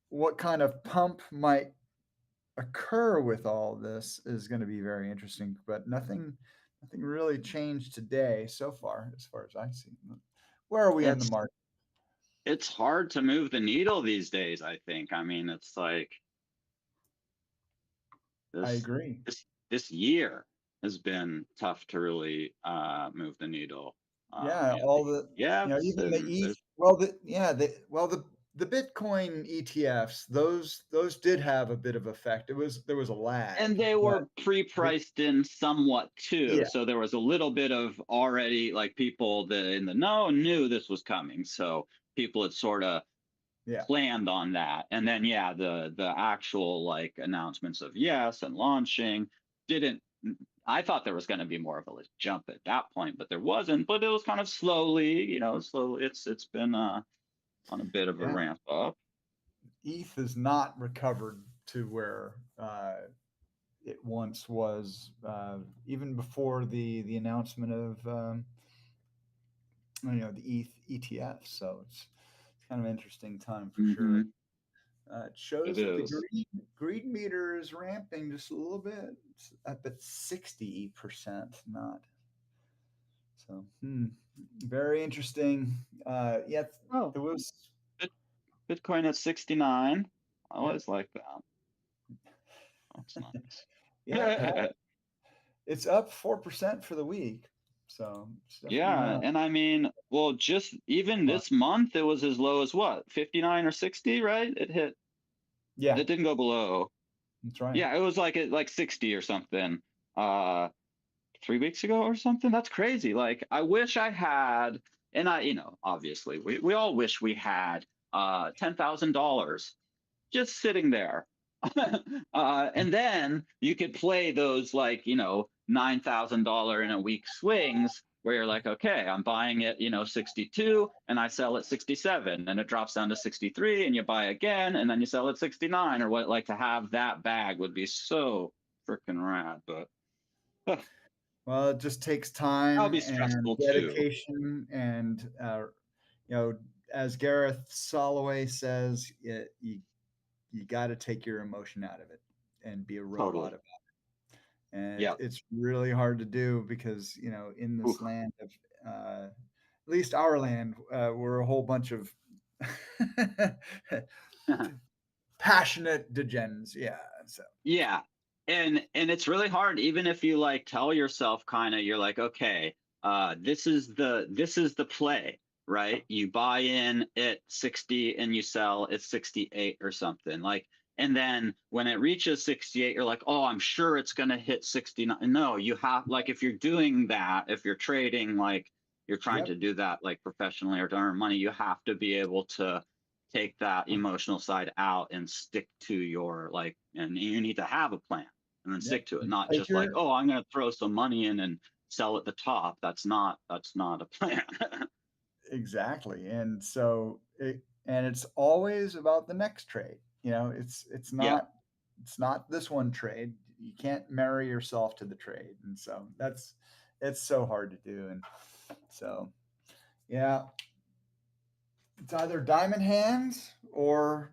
what kind of pump might occur with all this is going to be very interesting, but nothing really changed today so far, as far as I see. Where are we in the it's market? it's hard to move the needle these days, I think. I mean, it's like I this agree. this year. has been tough to really move the needle. Yeah, The all the ETFs even the and there's the Bitcoin ETFs, those did have a bit of effect. There was a lag, and they but were the pre-priced in somewhat too. yeah, So there was a little bit of already like people that in the know knew this was coming. So people had sort of yeah, planned on that. And then yeah, the actual like announcements of yes and launching didn't I thought there was going to be more of a jump at that point, but there wasn't. But it was kind of slowly, slowly. It's been on a bit of a yeah. ramp up. ETH has not recovered to where it once was, even before the announcement of the ETH ETF. So it's kind of an interesting time for sure. Hmm. It It shows that the is. greed meter is ramping just a little bit. It's up at 60%, not so. Very interesting. Yeah, Oh, it was. Bit- Bitcoin at 69. I Yep. always like that. That's Yeah, nice. it's up 4% for the week. So it's definitely Yeah, not. and I mean, well, just even Fun. this month, it was as low as what, 59 or 60, right? Yeah, It didn't go below. that's right. Yeah, it was like at like 60 or something. Uh, 3 weeks ago or something. That's crazy. Like I wish I had, and obviously we all wish we had $10,000 just sitting there. And then you could play those like, $9,000 in a week swings where you're like, okay, I'm buying it, 62 and I sell it 67 and it drops down to 63 and you buy again and then you sell it 69 or what, like to have that bag would be so freaking rad. But Well, it just takes that'll time be and stressful too. dedication, and you know, as Gareth Soloway says, you got to take your emotion out of it and be a robot Totally. about it. And Yeah. it's really hard to do because in this land of at least our land, we're a whole bunch of passionate degens. Yeah, so Yeah. And it's really hard even if you like tell yourself kind of you're like, okay, this is the play, right? You buy in at 60 and you sell at 68 or something. Like and then when it reaches 68, you're like, oh, I'm sure it's gonna hit 69. No, you have like if you're doing that, if you're trading like you're trying yep, to do that like professionally or to earn money, you have to be able to take that emotional side out and stick to your like and you need to have a plan and then yep. stick to it, not Take just like, your oh, I'm going to throw some money in and sell at the top. That's not a plan. Exactly. And it's always about the next trade. Yeah, It's not this one trade. You can't marry yourself to the trade. And so it's so hard to do. And so yeah, it's either diamond hands or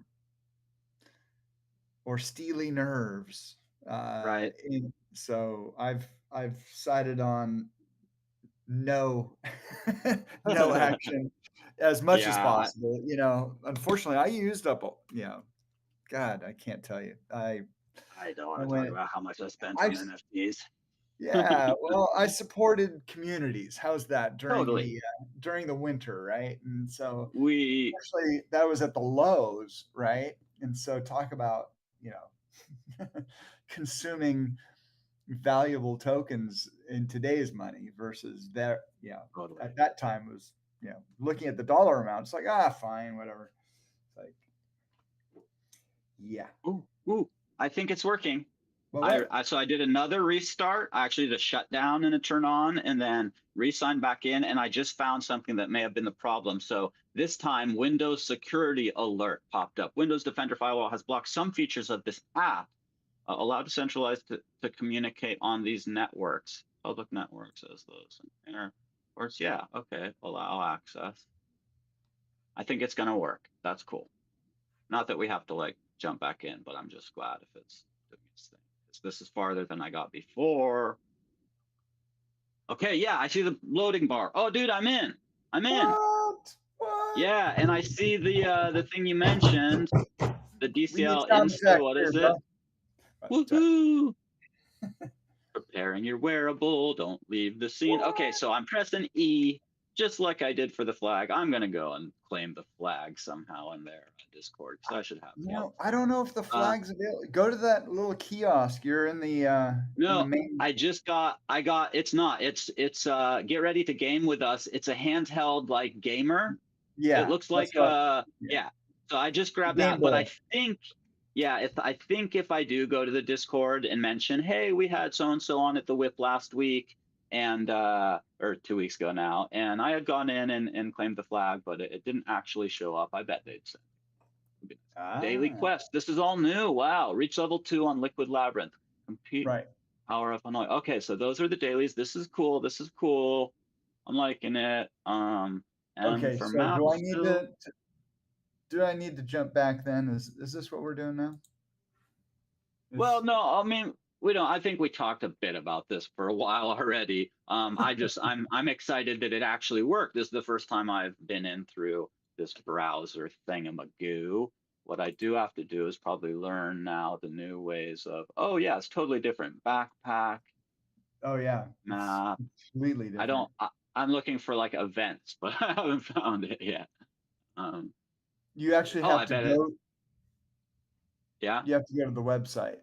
steely nerves. right. So I've sided on no no action as much as Yeah, possible. Unfortunately, I used up. God, I can't tell you. I don't I want to talk went. about how much I spent I on NFTs. Yeah. Well, I supported communities. How's that Totally. during the winter, right? And so We actually, that was at the lows, right? And so talk about consuming valuable tokens in today's money versus totally. at that time was looking at the dollar amount. It's like fine, whatever. It's like yeah. Ooh, ooh, I think it's working. Well, So I did another restart. I actually did a shutdown and a turn on and then re-signed back in. And I just found something that may have been the problem. So this time Windows security alert popped up. Windows Defender Firewall has blocked some features of this app, allowed decentralized to communicate on these networks, public networks as those. Airports, yeah, okay, allow access. I think it's going to work. That's cool. Not that we have to like jump back in, but I'm just glad if it's doing its thing. This is farther than I got before. Okay, yeah, I see the loading bar. Oh, dude, I'm in. I'm in. what? Yeah, and I see the thing you mentioned, the We need DCL sound Insta. effects What here, is it? bro. Woohoo! Preparing your wearable, don't leave the scene. Okay, so I'm pressing E, just like I did for the flag. I'm gonna go and claim the flag somehow in there on Discord, because I should have You the know, I don't know if the uh, flag's available. Go to that little kiosk. You're in the no, main. it's not. It's get ready to game with us. It's a handheld like gamer. It Yeah, looks that's like what. Yeah, yeah. So I just grabbed Game that, but Boy. I think yeah, if I think if I do go to the Discord and mention, "Hey, we had so and so on at the Whip last week and or 2 weeks ago now, and I had gone in and claimed the flag, but it didn't actually show up." I bet they'd say daily Ah, quest. This is all new. Wow. Reach level 2 on Liquid Labyrinth. Compete right. Power Up Annoy. Okay, so those are the dailies. This is cool. This is cool. I'm liking it. And Okay, for so do I maps need too. to jump back then? Is this what we're doing now? Well, Is no, I mean, we don't. I think we talked a bit about this for a while already. I'm excited that it actually worked. This is the first time I've been in through this browser thingamagoo. What I do have to do is probably learn now the new ways of, oh yeah, it's totally different. Backpack, Oh yeah, it's map. completely I different. don't, I'm looking for like events, but I haven't found it yet. Um, You actually oh, have I to bet it, go. yeah. You have to go to the website.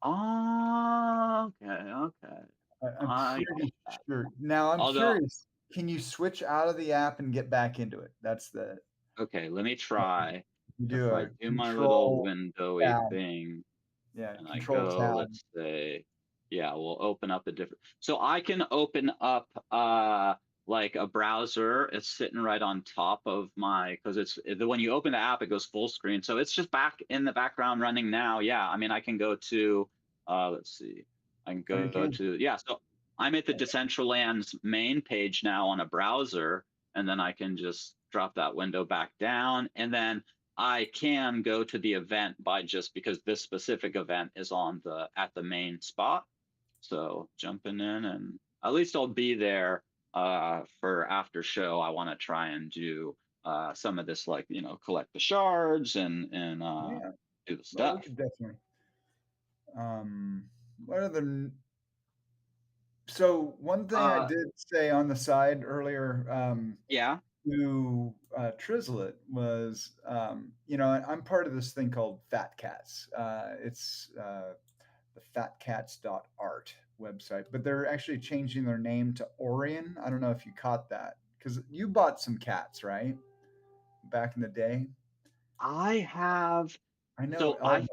Oh, okay, okay. I'm I get pretty that. sure. Now I'm Although, curious. Can you switch out of the app and get back into it? That's the okay, let me try. you If do I a do my little control windowy tab. thing Yeah, and I control go, tab. let's say, yeah, we'll open up a different. So I can open up like a browser. It's sitting right on top of my because when you open the app, it goes full screen. So it's just back in the background running now. Yeah, I mean I can go to let's see, I can Oh, you go can. to yeah. So I'm at the Decentraland's main page now on a browser, and then I can just drop that window back down, and then I can go to the event by just because this specific event is on the at the main spot. So jumping in and at least I'll be there for after show. I want to try and do some of this like, collect the shards and Yeah. do the Well, we stuff. could definitely. Um, what other? So one thing I Uh did say on the side earlier yeah. to Trizlet was, I'm part of this thing called Fat Cats. It's the fatcats.art website, but they're actually changing their name to Orion. I don't know if you caught that because you bought some cats, right? Back in the day. I have I know so Elbow.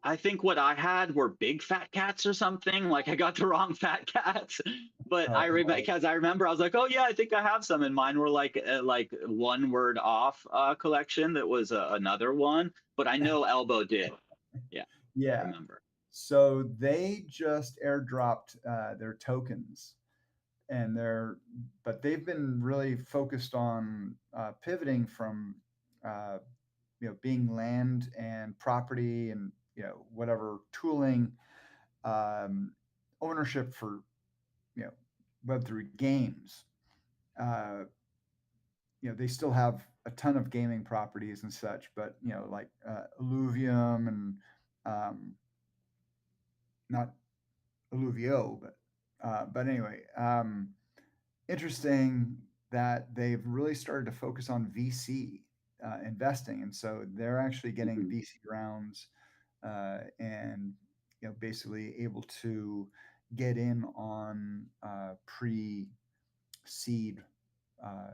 I think what I had were big fat cats or something. Like I got the wrong fat cats, but I remember No. because I remember I was like, oh yeah, I think I have some, and mine were like one word off collection that was another one. But I know Elbow did. Yeah, I Yeah. remember. So they just airdropped their tokens, and but they've been really focused on pivoting from uh, being land and property and whatever tooling um, ownership for Web3 games. Uh, they still have a ton of gaming properties and such, but like Illuvium and um, not Illuvio, but anyway, interesting that they've really started to focus on VC investing, and so they're actually getting Hmm. VC rounds and basically able to get in on pre-seed uh,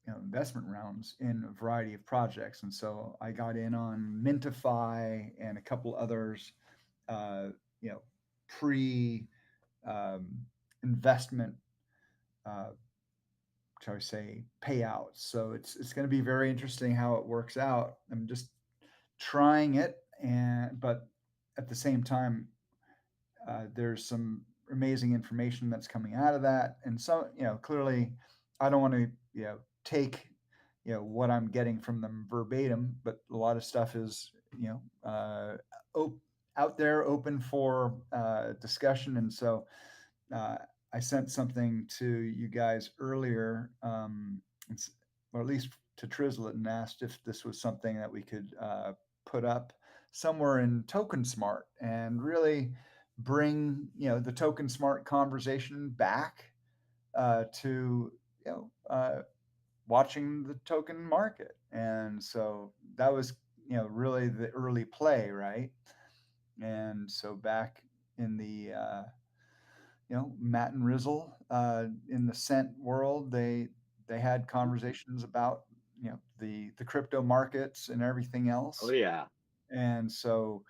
investment rounds in a variety of projects. And so I got in on Mintify and a couple others, uh, you know, pre um, investment, uh, shall we say, payouts. So it's going to be very interesting how it works out. I'm just trying it, but at the same time, there's some amazing information that's coming out of that, and so clearly, I don't want to take what I'm getting from them verbatim, but a lot of stuff is op- out there, open for discussion, and so uh, I sent something to you guys earlier, or at least to Trizlet, and asked if this was something that we could put up somewhere in Token Smart and really bring the Token Smart conversation back to watching the token market. And so that was really the early play, right? And so back in the Matt and Rizzle in the Cent world, they had conversations about the crypto markets and everything Oh else. yeah, And so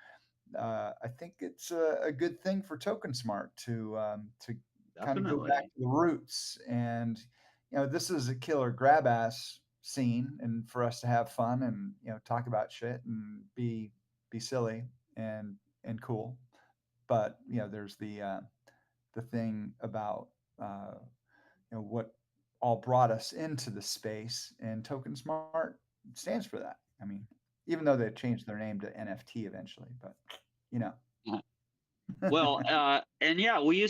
I think it's a good thing for Token Smart to kind of go back definitely. to the roots. And this is a killer grab ass scene, and for us to have fun and talk about shit and be silly and cool. But there's the thing about uh, what all brought us into the space, and Token Smart stands for that. I mean, even though they changed their name to NFT eventually, but you know. Well, and yeah, we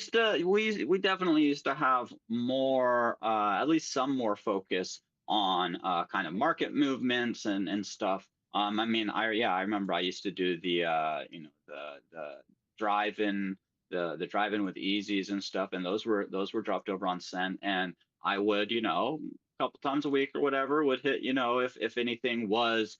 definitely used to have more, at least some more focus on kind of market movements and stuff. I mean, I remember I used to do the the drive-in the drive-in with Easies and stuff, and those were dropped over on Cent, and I would a couple times a week or whatever would hit if anything was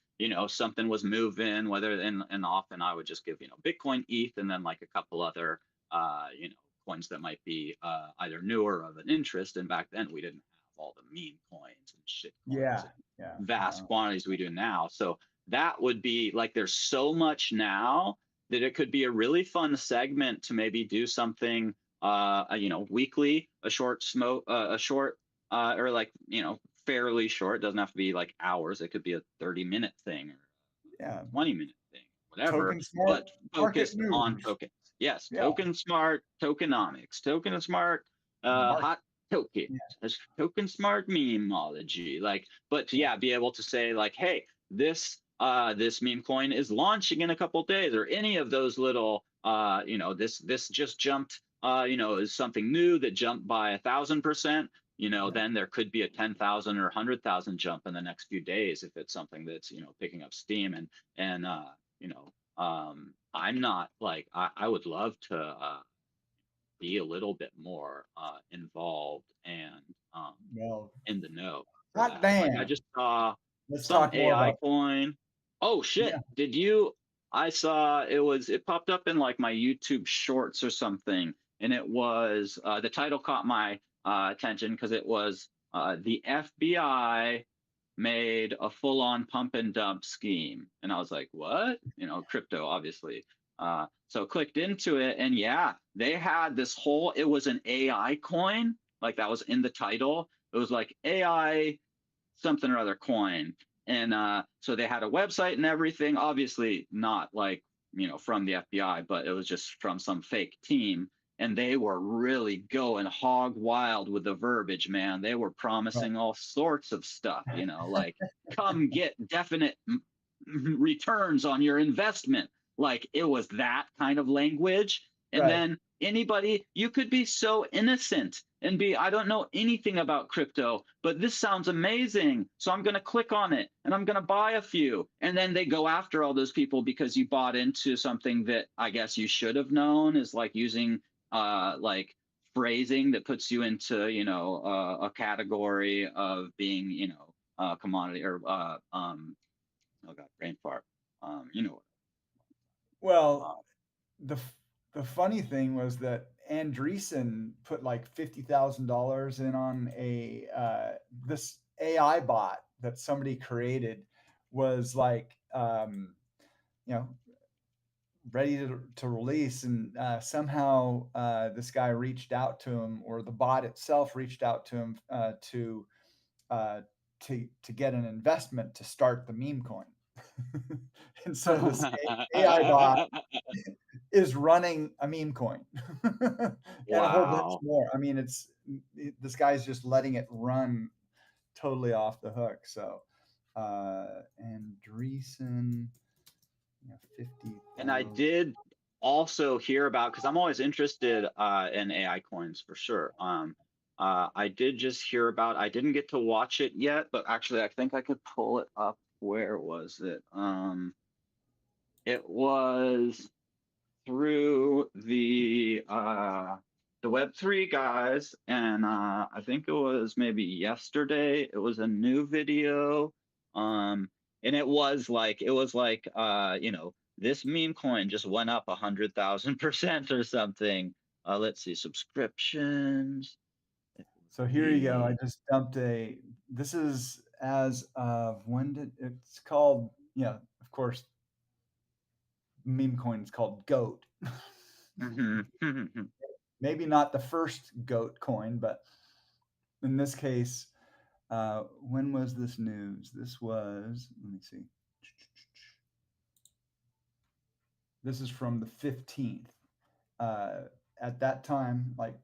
something was moving, whether and often I would just give Bitcoin, ETH, and then like a couple other uh you know coins that might be either newer or of an interest. And back then we didn't have all the meme coins and shit coins Yeah, yeah, and vast no, quantities we do now. So that would be like, there's so much now that it could be a really fun segment to maybe do something weekly, a short smoke a short or like fairly short. It doesn't have to be like hours. It could be a 30-minute thing or yeah. 20-minute thing, whatever, Token Smart but market focused on news. tokens. Yes, Yeah, Token Smart tokenomics, Token Smart market. hot tokens, Yeah, Token Smart memology. Like, but to, yeah, yeah, be able to say like, hey, this meme coin is launching in a couple days, or any of those little this just jumped is something new that jumped by 1,000%. yeah. Then there could be a 10,000 or 100,000 jump in the next few days if it's something that's picking up steam. And I'm not like, I would love to be a little bit more involved and um, Well, in the know for hot that. Like, I damn. just saw Let's some talk more AI about. coin. Oh shit! Yeah. Did you? I saw it popped up in like my YouTube Shorts or something, and it was the title caught my attention because it was the FBI made a full-on pump and dump scheme, and I was like, what? Crypto, obviously. So clicked into it, and yeah, they had this whole. It was an AI coin, like that was in the title. It was like AI something or other coin. And so they had a website and everything, obviously not like, from the FBI, but it was just from some fake team. And they were really going hog wild with the verbiage, man. They were promising all sorts of stuff, like come get definite returns on your investment. Like, it was that kind of language. And Right. then anybody, you could be so innocent and be, I don't know anything about crypto, but this sounds amazing. So I'm going to click on it and I'm going to buy a few. And then they go after all those people because you bought into something that I guess you should have known is like using like phrasing that puts you into, a category of being, commodity or oh god, brain fart. Well, Uh, the the funny thing was that Andreessen put like $50,000 in on a this AI bot that somebody created was like you know ready to release, and somehow this guy reached out to him, or the bot itself reached out to him uh, to get an investment to start the meme coin. And so this AI bot is running a meme coin and a whole bunch wow. more. I mean, this guy's just letting it run totally off the hook. So, Andreessen, 50,000. And I did also hear about, because I'm always interested in AI coins for sure. I did just hear about. I didn't get to watch it yet, but actually, I think I could pull it up. Where was it? It was. through the Web3 guys, and I think it was maybe yesterday. It was a new video, um, and it was like this meme coin just went up 100,000% or something. Let's see, subscriptions. It would So here you go. I be just dumped this is as of it's called, of course, meme coin is called GOAT. Maybe not the first GOAT coin, but in this case, when was this news? This was, let me see. This is from the 15th. At that time, like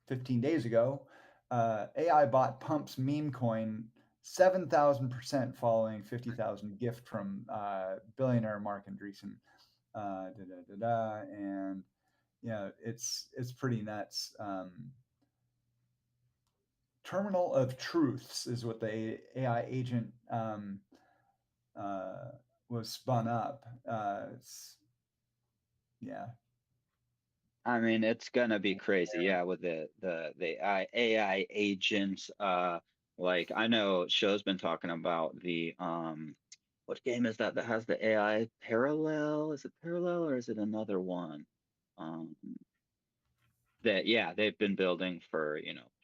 15 days ago, AI bot pumps meme coin 7,000% following 50,000 gift from billionaire Mark Andreessen. And it's pretty nuts. Terminal of Truths is what the AI agent uh, was spun up. Yeah. I mean, it's gonna be crazy, yeah, with the AI agents. Like I know Show's been talking about the what game is that has the AI Parallel? Is it Parallel or is it another one? Um, that yeah, they've been building for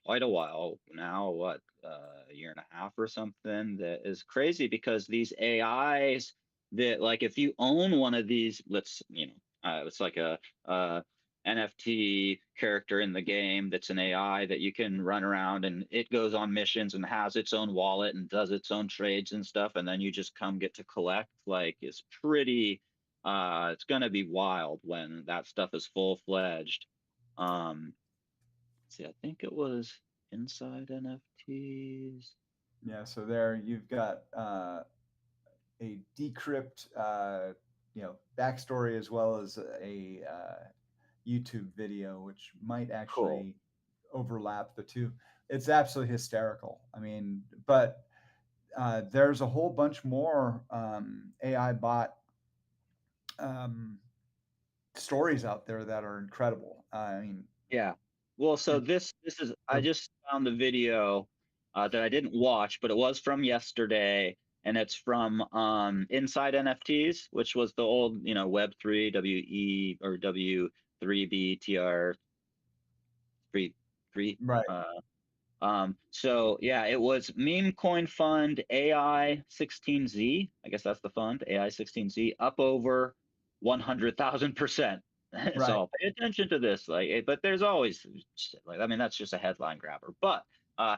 quite a while now. What a year and a half or something. That is crazy because these AIs that like if you own one of these, it's like a NFT character in the game that's an AI that you can run around and it goes on missions and has its own wallet and does its own trades and stuff, and then you just come get to collect. Like it's pretty. It's gonna be wild when that stuff is full fledged. um, see, I think it was Inside NFTs. Yeah. So there you've got a decrypt, backstory as well as a YouTube video, which might Cool. actually overlap the two. It's absolutely hysterical. I mean, but there's a whole bunch more AI bot um, stories out there that are incredible. I mean, Yeah. Well, so it, this is I the, just found the video that I didn't watch, but it was from yesterday, and it's from Inside NFTs, which was the old Web3 WE or W3BTR 3 right, so yeah, it was Meme Coin Fund AI 16Z. I guess that's the fund, AI 16Z, up over 100,000%. right. So pay attention to this. But there's always shit like, I mean, that's just a headline grabber. But I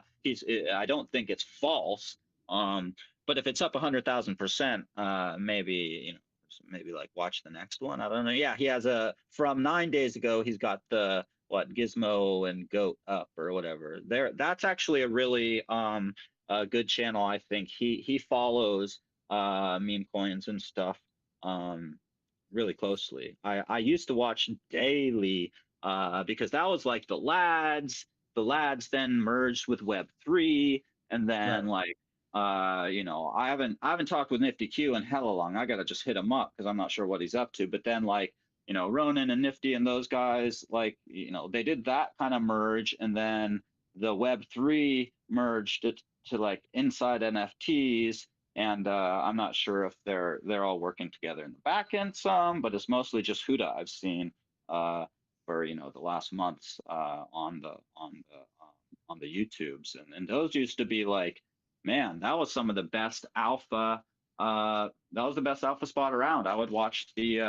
don't think it's false. Um, but if it's up 100,000%, maybe like watch the next one. I don't know. Yeah, he has from 9 days ago. He's got the what Gizmo and Goat up or whatever. That's actually a really a good channel. I think he follows meme coins and stuff um really closely. I used to watch daily because that was like the lads. The lads then merged with Web3, and Right. then like I haven't talked with Nifty Q in hella long. I gotta just hit him up because I'm not sure what he's up to. But then like Ronan and Nifty and those guys, like, they did that kind of merge, and then the Web3 merged it to like Inside NFTs, and I'm not sure if they're all working together in the back end some, but it's mostly just Huda I've seen for the last months on the YouTubes, and those used to be like, man, that was some of the best alpha that was the best alpha spot around. I would watch the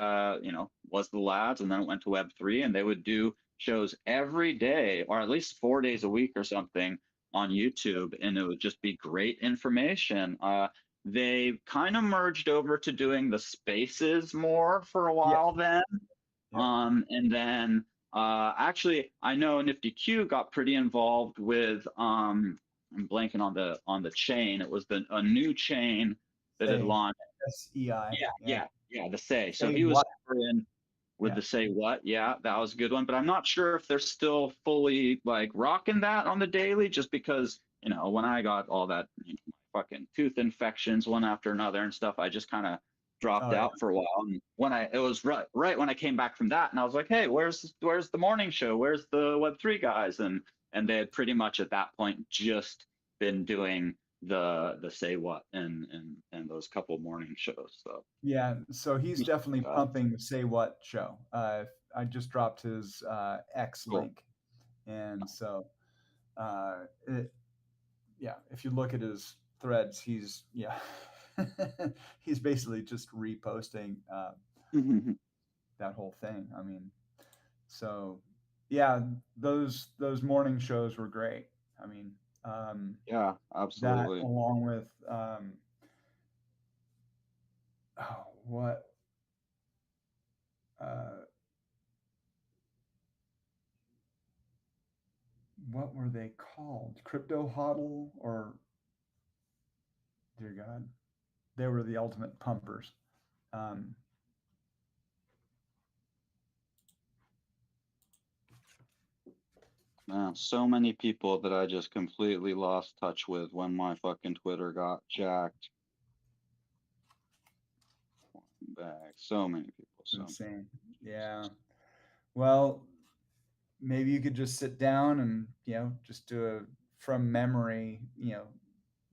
was the lads, and then it went to Web3, and they would do shows every day or at least 4 days a week or something on YouTube, and it would just be great information. They kind of merged over to doing the spaces more for a Yeah. while then. Yep. And then actually I know Nifty Q got pretty involved with I'm blanking on the chain. It was a new chain that had Say launched. SEI. Yeah, Yeah. yeah, yeah, the Say. So Say he was what? super in with Yeah. the Say What. Yeah, that was a good one. But I'm not sure if they're still fully like rocking that on the daily, just because, when I got all that fucking tooth infections one after another and stuff, I just kind of dropped Oh yeah. out for a while. And when it was right when I came back from that, and I was like, hey, where's the morning show? Where's the Web3 guys? And they had pretty much at that point just been doing the Say What and those couple morning shows. So Yeah, so he's definitely uh, pumping the Say What show. I just dropped his X cool. link, and so uh, it, yeah, if you look at his threads, he's yeah, he's basically just reposting that whole thing. I mean, so yeah, those morning shows were great. I mean, um, Yeah, that absolutely. along with oh, uh, what were they called? Crypto Hodl or dear God, they were the ultimate pumpers. Um, Man, so many people that I just completely lost touch with when my fucking Twitter got jacked back. So many people. So insane. Yeah. Well, maybe you could just sit down and just do a from memory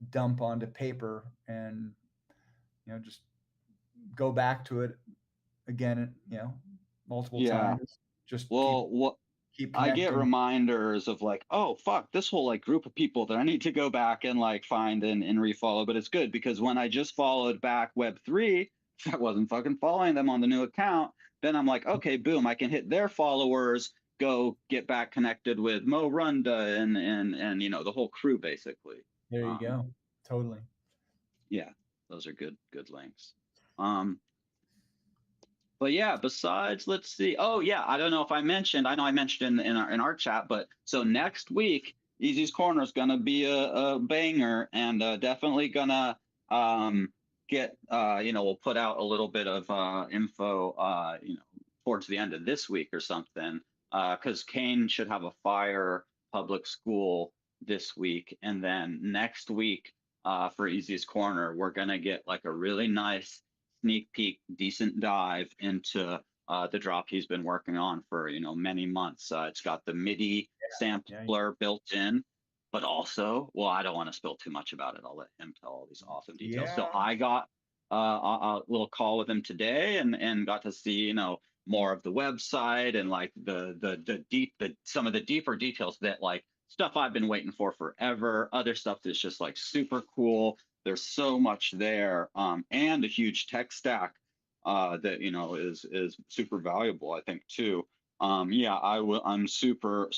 dump onto paper and just go back to it again multiple yeah. times, just keep Well, what keep I get connecting. reminders of like, oh fuck, this whole like group of people that I need to go back and like find and refollow. But it's good because when I just followed back Web3, I wasn't fucking following them on the new account. Then I'm like, okay, boom, I can hit their followers, go get back connected with Mo Runda and the whole crew basically. There you Um, go. Totally. yeah, those are good links. Um, but yeah, besides, let's see. Oh yeah, I don't know if I mentioned. I know I mentioned in our chat, but so next week, Easy's Corner is gonna be a banger, and definitely gonna get we'll put out a little bit of info towards the end of this week or something, because Kane should have a fire public school this week, and then next week for Easy's Corner, we're gonna get like a really nice sneak peek, decent dive into the drop he's been working on for many months. It's got the MIDI Yeah. sampler built in, but also, well, I don't want to spill too much about it. I'll let him tell all these awesome details. So Yeah. I got a little call with him today and got to see more of the website and like the some of the deeper details that like stuff I've been waiting for forever. Other stuff that's just like super cool. There's so much there, and a huge tech stack that is super valuable, I think, too. Yeah, I'm super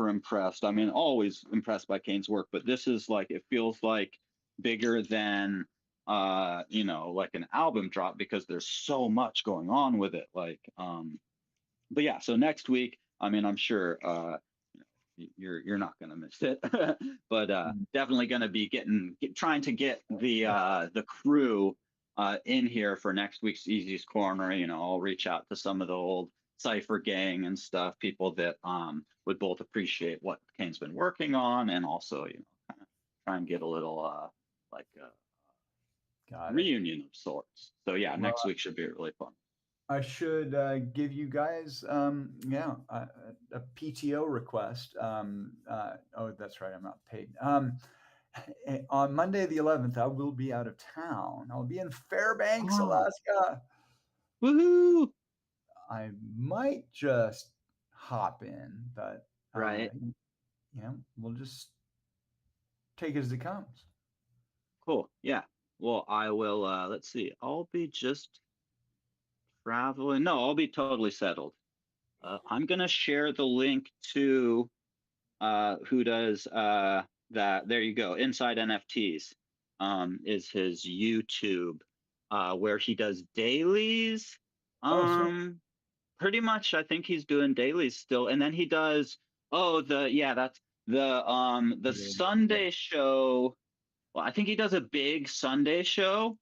impressed. I mean, always impressed by Kane's work, but this is like it feels like bigger than like an album drop because there's so much going on with it. Like, but yeah, so next week, I mean, I'm sure you're not going to miss it, but Mm. definitely going to be trying to get the crew in here for next week's Easy's Corner. I'll reach out to some of the old Cypher gang and stuff, people that would both appreciate what Kane's been working on and also kind of try and get a little like Got it. reunion of sorts. So yeah, Well, next week should be really fun. I should give you guys, a PTO request. Oh, that's right, I'm not paid. On Monday the 11th, I will be out of town. I'll be in Fairbanks, Oh, Alaska. woohoo! I might just hop in, but Right. we'll just take it as it comes. Cool. Yeah. Well, I will let's see. I'll be just traveling. No, I'll be totally settled. I'm gonna share the link to who does that. There you go. Inside NFTs is his YouTube where he does dailies. Oh, sweet. Pretty much I think he's doing dailies still. And then he does that's the Yeah. Sunday show. Well, I think he does a big Sunday show,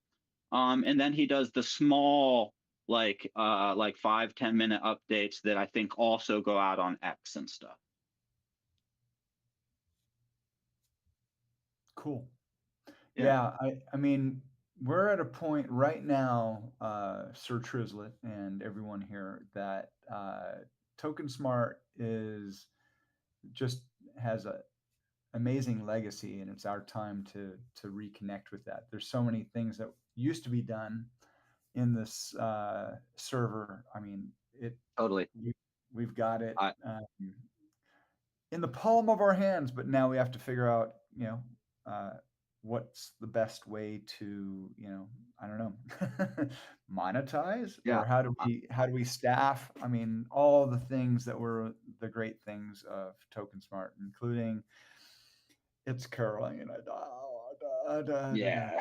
and then he does the small, like 5-10 minute updates that I think also go out on X and stuff. Cool. Yeah. Yeah, I mean, we're at a point right now, Sir Trislet and everyone here, that Token Smart is just has a amazing legacy, and it's our time to reconnect with that. There's so many things that used to be done in this server. I mean, it Totally. we, we've got it I in the palm of our hands, but now we have to figure out, uh, what's the best way to, I don't know, monetize, yeah. or how do we staff? I mean, all the things that were the great things of Token Smart, including it's curling and Yeah.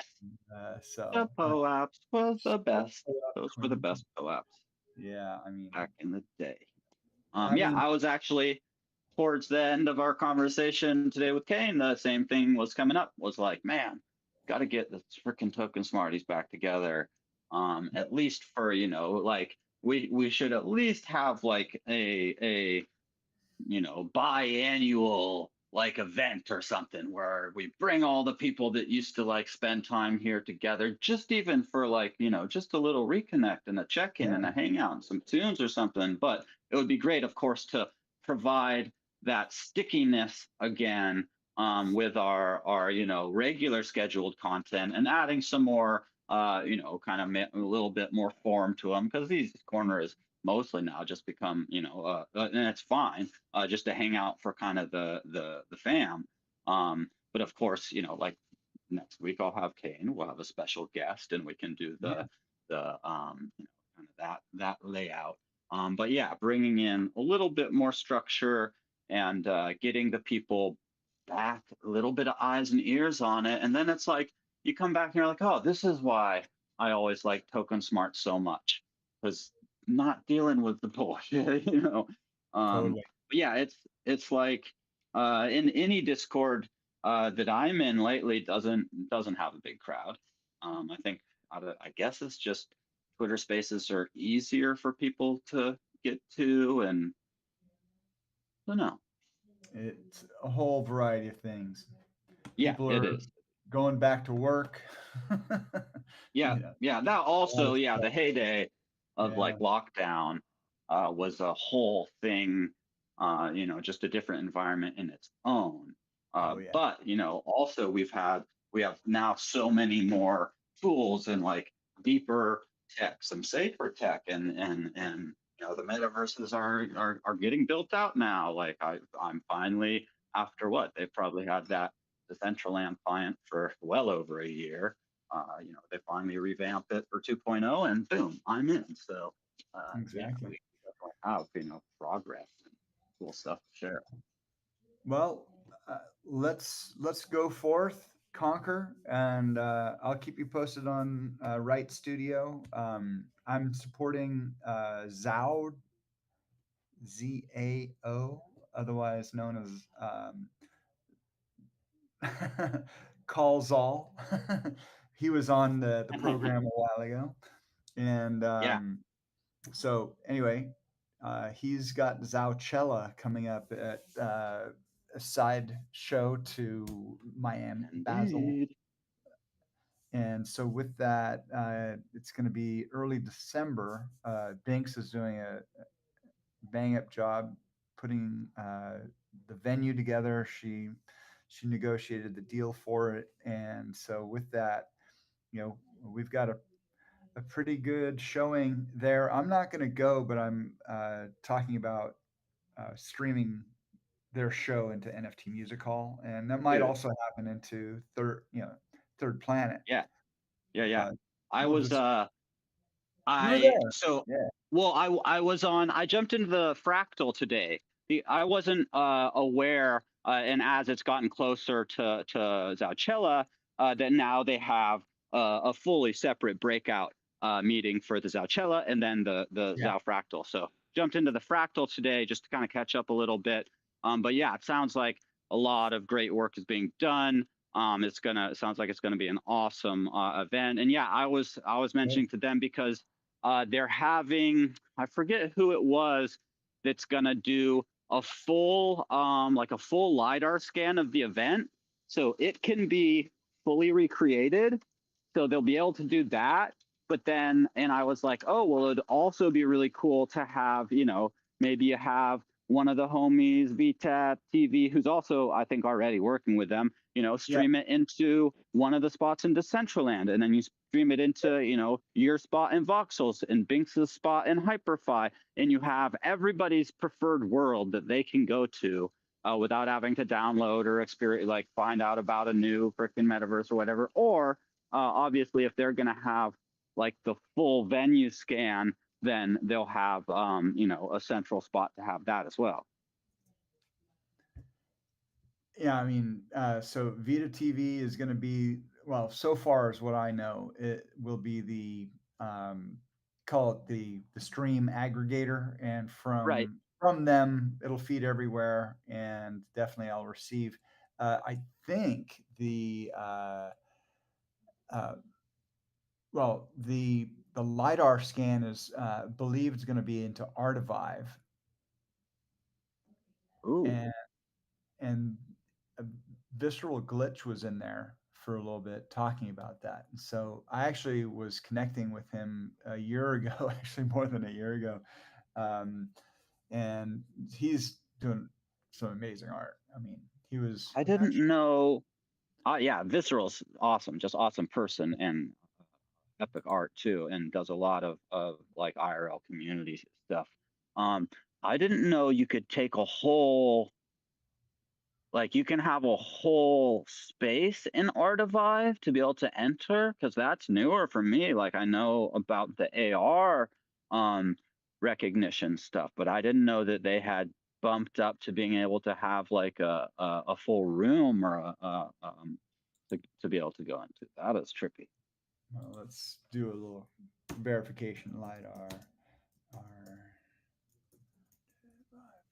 The so POAPs was the best. Those were the queen. best POAPs Yeah, I mean, back in the day. I Yeah, mean, I was actually towards the end of our conversation today with Kane. The same thing was coming up. Was like, man, got to get the freaking Token Smarties back together. At least for like we should at least have like a biannual like event or something where we bring all the people that used to like spend time here together, just even for like, just a little reconnect and a check-in and yeah, a hangout and some tunes or something. But it would be great, of course, to provide that stickiness again, with our regular scheduled content, and adding some more kind of a little bit more form to them, because these corners mostly now just become, and it's fine, just to hang out for kind of the fam. But of course, like next week I'll have Kane. We'll have a special guest, and we can do yeah, the kind of that layout. But yeah, bringing in a little bit more structure, and getting the people back, a little bit of eyes and ears on it, and then it's like you come back and you're like, oh, this is why I always like Token Smart so much, because not dealing with the bullshit. totally. But yeah, it's like in any Discord that I'm in lately doesn't have a big crowd. I think I guess it's just Twitter Spaces are easier for people to get to, and I don't know. It's a whole variety of things. Yeah, People it are is. going back to work. Yeah, you know, yeah. That a lot also, of yeah, stuff. the heyday of Yeah. like lockdown was a whole thing, just a different environment in its own. Oh yeah. But also we have now so many more tools and like deeper tech, some safer tech, and the metaverses are getting built out now. Like I'm finally, after what they've probably had that Decentraland client for well over a year. They finally revamp it for 2.0, and boom, I'm in. So yeah, Exactly. we definitely have progress and cool stuff to share. Well, let's go forth, conquer, and I'll keep you posted on Right Studio. I'm supporting Zao, ZAO, otherwise known as Calzal. He was on the program a while ago, and Yeah, so anyway, he's got Zaucella coming up at a side show to Miami Basel, indeed. and so with that, it's going to be early December. Binks is doing a bang up job putting the venue together. She negotiated the deal for it, and so with that, we've got a pretty good showing there. I'm not going to go, but I'm talking about streaming their show into NFT Music Hall, and that might Dude, also happen into Third Planet. yeah, yeah, yeah. But I we'll was just you were there, yeah, well, I was on, I jumped into the Fractal today. I wasn't aware, and as it's gotten closer to Zaucella, that now they have a fully separate breakout meeting for the Zaucella, and then the yeah. Zao Fractal. So jumped into the Fractal today just to kind of catch up a little bit. But yeah, it sounds like a lot of great work is being done. It sounds like it's gonna be an awesome event. And yeah, I was Good. mentioning to them because they're having, I forget who it was that's gonna do a full like a full LiDAR scan of the event. So it can be fully recreated. so they'll be able to do that. But then, and I was like, oh, well, it'd also be really cool to have, maybe you have one of the homies, VTAT TV, who's also, I think, already working with them, Yeah. stream it into one of the spots in Decentraland, and then you stream it into, your spot in Voxels and Binks' spot in Hyperfi, and you have everybody's preferred world that they can go to without having to download or experience, like find out about a new freaking metaverse or whatever. Or obviously, if they're going to have like the full venue scan, then they'll have a central spot to have that as well. Yeah, I mean, so Vita TV is going to be, well, so far as what I know, it will be the call it the stream aggregator, and Right. from them it'll feed everywhere, and definitely I'll receive. I think uh, well, the lidar scan is believed going to be into Artivive, Ooh. and a Visceral Glitch was in there for a little bit talking about that. And so I actually was connecting with him a year ago, actually more than a year ago. Um, and he's doing some amazing art. I mean, he was I didn't know. Yeah, Visceral's awesome, just awesome person, and epic art too, and does a lot of like IRL community stuff. Um, I didn't know you could take a whole, like you can have a whole space in Artivive to be able to enter, because that's newer for me. Like I know about the AR recognition stuff, but I didn't know that they had bumped up to being able to have like a full room or to be able to go into. That is trippy. well, let's do a little verification lidar.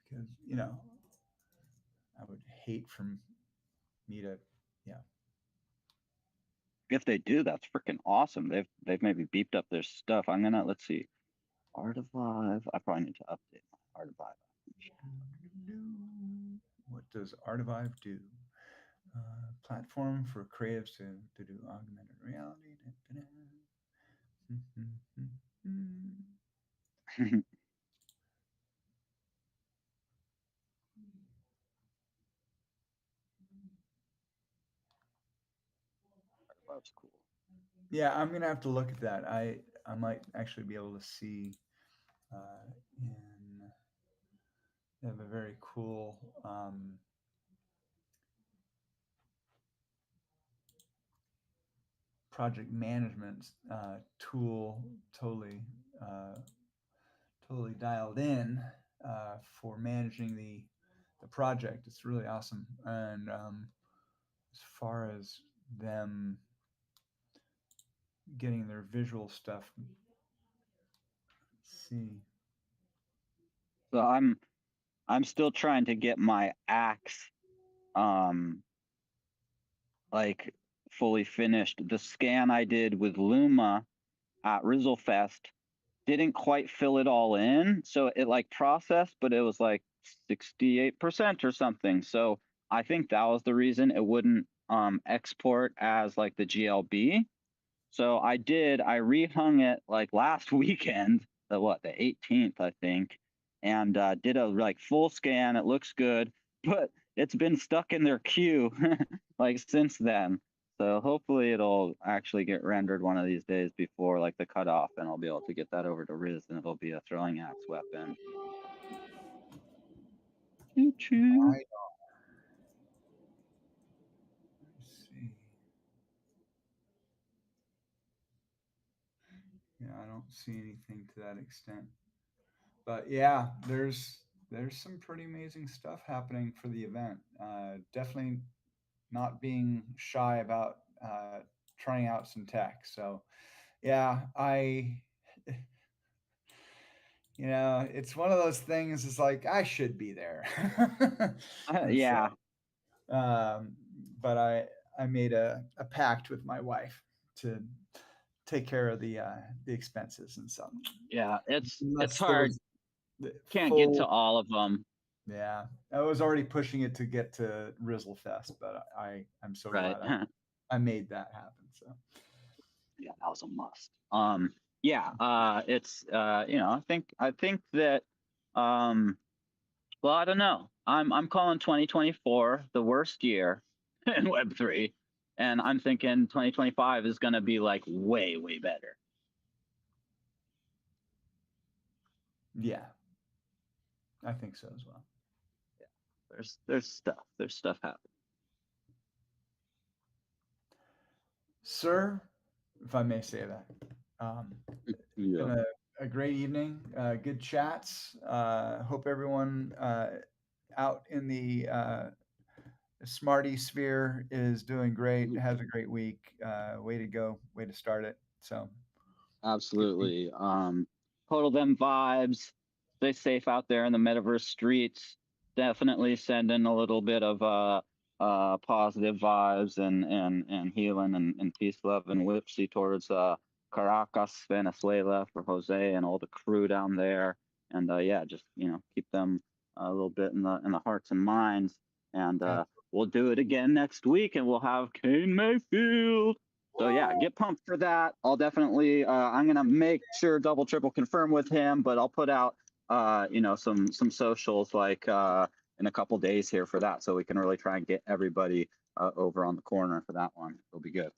Because I would hate for me to, yeah. If they do, that's freaking awesome. They've maybe beeped up their stuff. I'm gonna, let's see, Artivive. I probably need to update my Artivive. What does Artivive do? Platform for creatives to do augmented reality. Artivive's cool. Yeah, I'm gonna have to look at that. I might actually be able to see in they have a very cool project management tool, totally uh, totally dialed in for managing the project. It's really awesome. And as far as them getting their visual stuff, let's see. So I'm still trying to get my axe like fully finished. The scan I did with Luma at Rizzlefest didn't quite fill it all in. So it like processed, but it was like 68% or something. So I think that was the reason it wouldn't export as like the GLB. So I rehung it like last weekend, the 18th, I think, and did a like full scan. It looks good, but it's been stuck in their queue like since then. So hopefully it'll actually get rendered one of these days before like the cutoff, and I'll be able to get that over to Riz, and it'll be a throwing axe weapon. Choo-choo. Let's see. Yeah, I don't see anything to that extent. But yeah, there's some pretty amazing stuff happening for the event. Definitely not being shy about trying out some tech. So yeah, it's one of those things. It's like I should be there. And Yeah. so, but I made a pact with my wife to take care of the expenses and so. Yeah, it's Unless there hard. was the Can't get to full, all of them. yeah, I was already pushing it to get to Rizzle Fest, but I'm so Right. glad I made that happen. So Yeah, that was a must. Yeah, it's I think that well, I don't know. I'm calling 2024 the worst year in Web3, and I'm thinking 2025 is going to be like way, way better. Yeah, I think so as well. There's stuff happening. Sir, if I may say that. Yeah. Been a great evening, good chats. Hope everyone out in the Smarty sphere is doing great, has a great week. Way to go, way to start it. So, Absolutely. Total them vibes. Stay safe out there in the metaverse streets. Definitely send in a little bit of positive vibes and healing and peace, love, and whipsy towards Caracas, Venezuela for Jose and all the crew down there. And yeah, just keep them a little bit in the hearts and minds. And we'll do it again next week, and we'll have Kane Mayfield. So yeah, get pumped for that. I'll definitely I'm gonna make sure double triple confirm with him, but I'll put out some socials like in a couple days here for that, so we can really try and get everybody over on the corner for that one. It'll be good.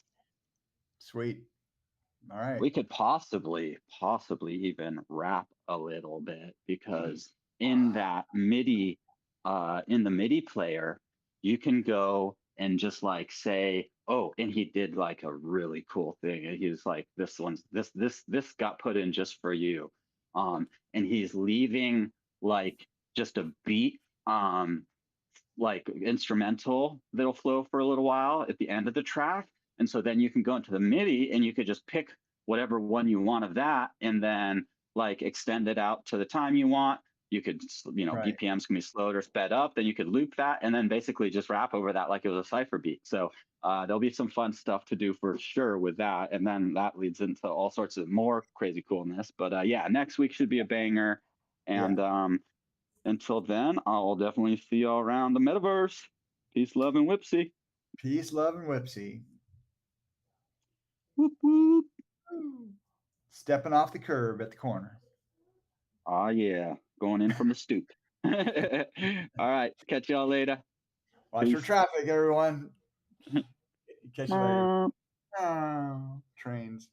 sweet. All right. We could possibly even rap a little bit, because in that MIDI in the MIDI player, you can go and just like say, oh, and he did like a really cool thing. And he was like, this got put in just for you. And he's leaving like just a beat, like instrumental that'll flow for a little while at the end of the track. And so then you can go into the MIDI and you could just pick whatever one you want of that, and then like extend it out to the time you want. You could, Right. BPMs can be slowed or sped up. Then you could loop that and then basically just rap over that like it was a cipher beat. So there'll be some fun stuff to do for sure with that. And then that leads into all sorts of more crazy coolness. But yeah, next week should be a banger. And until then, I'll definitely see y'all around the metaverse. Peace, love, and whipsy. Peace, love, and whipsy. Whoop, whoop. Stepping off the curb at the corner. Oh, yeah. Going in from the stoop. All right. Catch y'all later. Watch for Peace. traffic, everyone. Catch you later. Uh, Oh, trains.